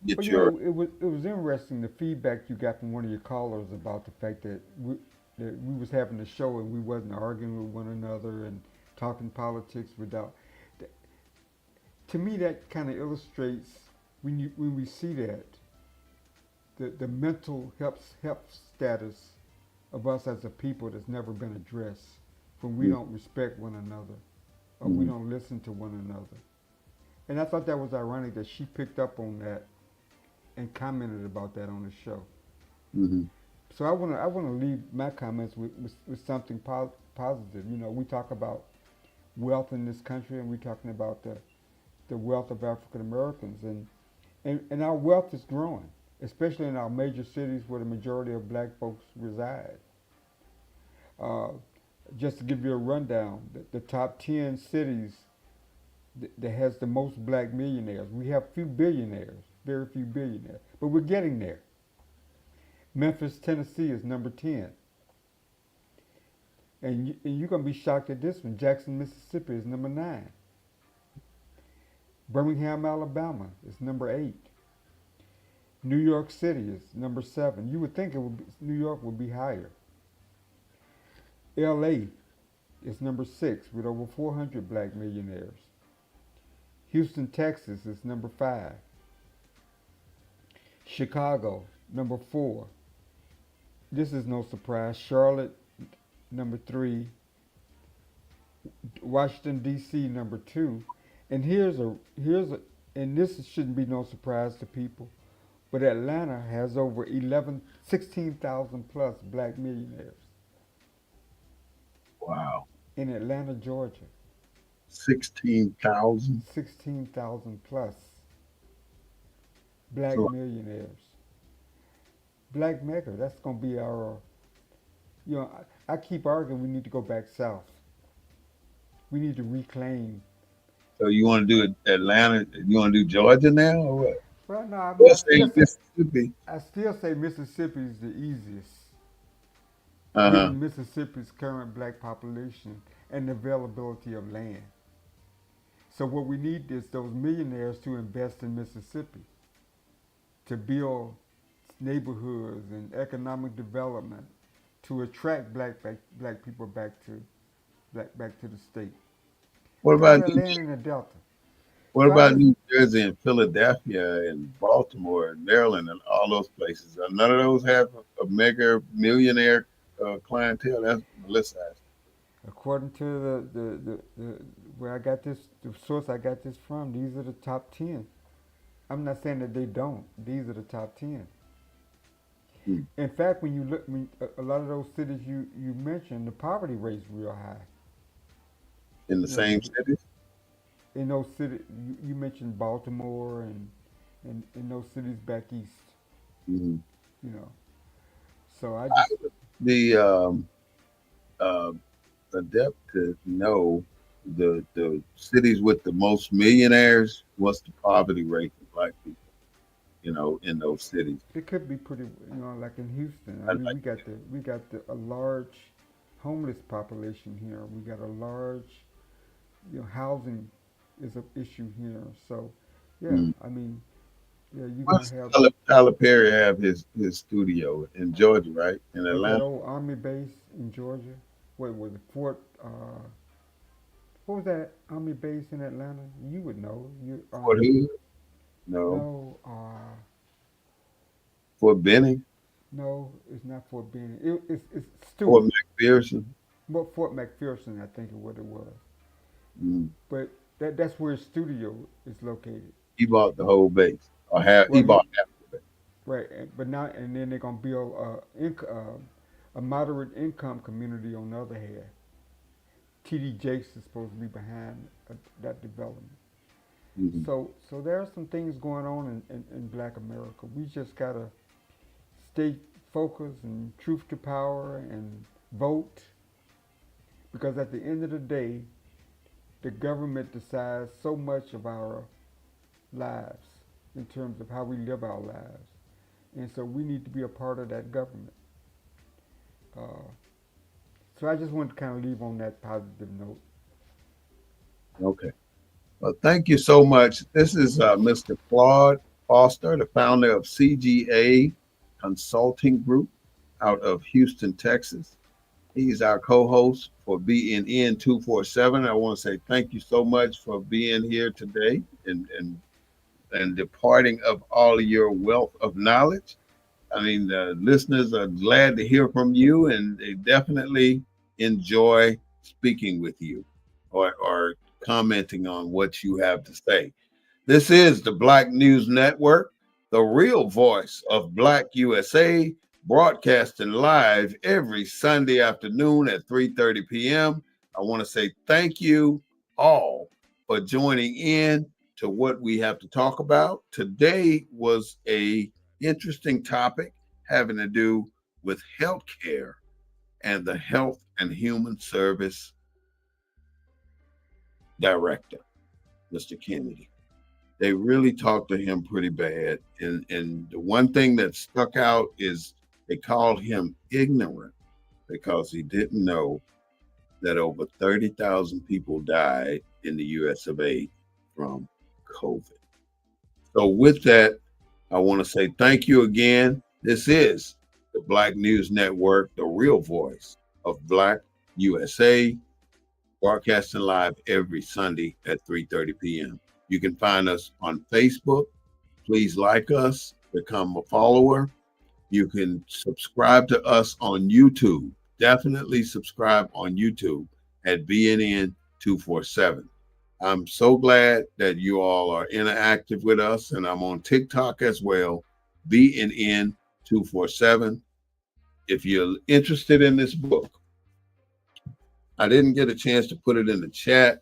get you know, your. it was interesting the feedback you got from one of your callers about the fact that we was having a show and we wasn't arguing with one another and talking politics without. To me, that kind of illustrates when we see that the mental health status of us as a people that's never been addressed when we don't respect one another or we Mhm. don't listen to one another. And I thought that was ironic that she picked up on that and commented about that on the show. Mhm. So I wanna leave my comments with something positive. You know, we talk about wealth in this country, and we're talking about the wealth of African Americans, and our wealth is growing, especially in our major cities where the majority of black folks reside. Uh, just to give you a rundown, the top 10 cities that has the most black millionaires. We have few billionaires, very few billionaires, but we're getting there. Memphis, Tennessee is number 10. And you're going to be shocked at this one. Jackson, Mississippi is number 9. Birmingham, Alabama is number 8. New York City is number 7. You would think New York would be higher. LA is number 6 with over 400 black millionaires. Houston, Texas is number 5. Chicago, number 4. This is no surprise. Charlotte, number 3. Washington, D.C., number 2. And and this shouldn't be no surprise to people, but Atlanta has over 16,000 plus black millionaires Wow. in Atlanta, Georgia. 16,000. 16,000 plus black So, millionaires. Black Mecca, that's going to be our, I keep arguing we need to go back south. We need to reclaim. so you want to do it Atlanta? You want to do Georgia now or what? Well, no, I mean, Let's say Mississippi. I still say Mississippi is the easiest, Uh-huh. given Mississippi's current black population and the availability of land. So what we need is those millionaires to invest in Mississippi to build neighborhoods and economic development to attract black people back to the state. What All about that land in the Delta. So I just New Jersey and Philadelphia and Baltimore and Maryland and all those places? None of those have a mega millionaire clientele. That's Melissa asked. according to the where I got this the source I got this from, these are the top 10. I'm not saying that they don't. These are the top 10. Hmm. In fact, when you look, a lot of those cities you mentioned, the poverty rate's real high. In the You know, same cities. in those cities, you mentioned Baltimore and in those cities back east. Mm-hmm. You know, so I just The uh, adept to know the cities with the most millionaires. What's the poverty rate for black people? In those cities. it could be pretty. Like in Houston. I I'd mean, like we got a large homeless population here. We got a large housing is an issue here. So yeah, mm. I mean, yeah, you're gonna What's have Tyler Perry have his studio in Georgia, right? In at that Atlanta. old army base in Georgia. What was it, Fort? What was that army base in Atlanta? You would know. You Fort Hood? No. no Fort Benning? no, it's not Fort Benning. It's Fort Stewart. McPherson? Well, Fort McPherson, I think is what it was. Mm. But that's where his studio is located. He bought the whole base, or half. He Well, bought half of it. right, but now and then they're gonna build a moderate income community on the other hand. TD Jakes is supposed to be behind that development. Mm-hmm. So there are some things going on in Black America. We just gotta stay focused and truth to power and vote because at the end of the day, the government decides so much of our lives in terms of how we live our lives. And so we need to be a part of that government. Uh, so I just want to kind of leave on that positive note. Okay. Well, thank you so much. This is Mr. Claude Foster, the founder of CGA Consulting Group out of Houston, Texas. He's our co-host for BNN 247. I want to say thank you so much for being here today and departing of all of your wealth of knowledge. I mean, the listeners are glad to hear from you, and they definitely enjoy speaking with you or commenting on what you have to say. This is the Black News Network, the real voice of Black USA, broadcasting live every Sunday afternoon at 3:30 p.m. I want to say thank you all for joining in to what we have to talk about. Today was a interesting topic having to do with healthcare and the Health and Human Service Director, Mr. Kennedy. They really talked to him pretty bad. And the one thing that stuck out is they called him ignorant because he didn't know that over 30,000 people died in the US of A from COVID. So with that, I want to say thank you again. This is the Black News Network, the real voice of Black USA, broadcasting live every Sunday at 3:30 p.m. You can find us on Facebook. Please like us, become a follower. You can subscribe to us on YouTube. Definitely subscribe on YouTube at BNN 247. I'm so glad that you all are interactive with us, and I'm on TikTok as well, BNN 247. If you're interested in this book, I didn't get a chance to put it in the chat,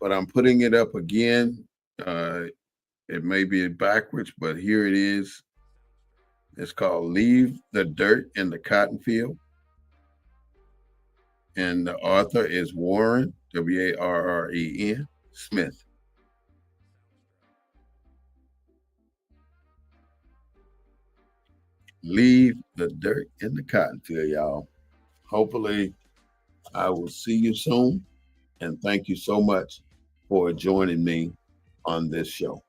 but I'm putting it up again. It may be backwards, but here it is. It's called Leave the Dirt in the Cotton Field. And the author is Warren, Warren Smith. Leave the dirt in the cotton field, y'all. Hopefully, I will see you soon. And thank you so much for joining me on this show.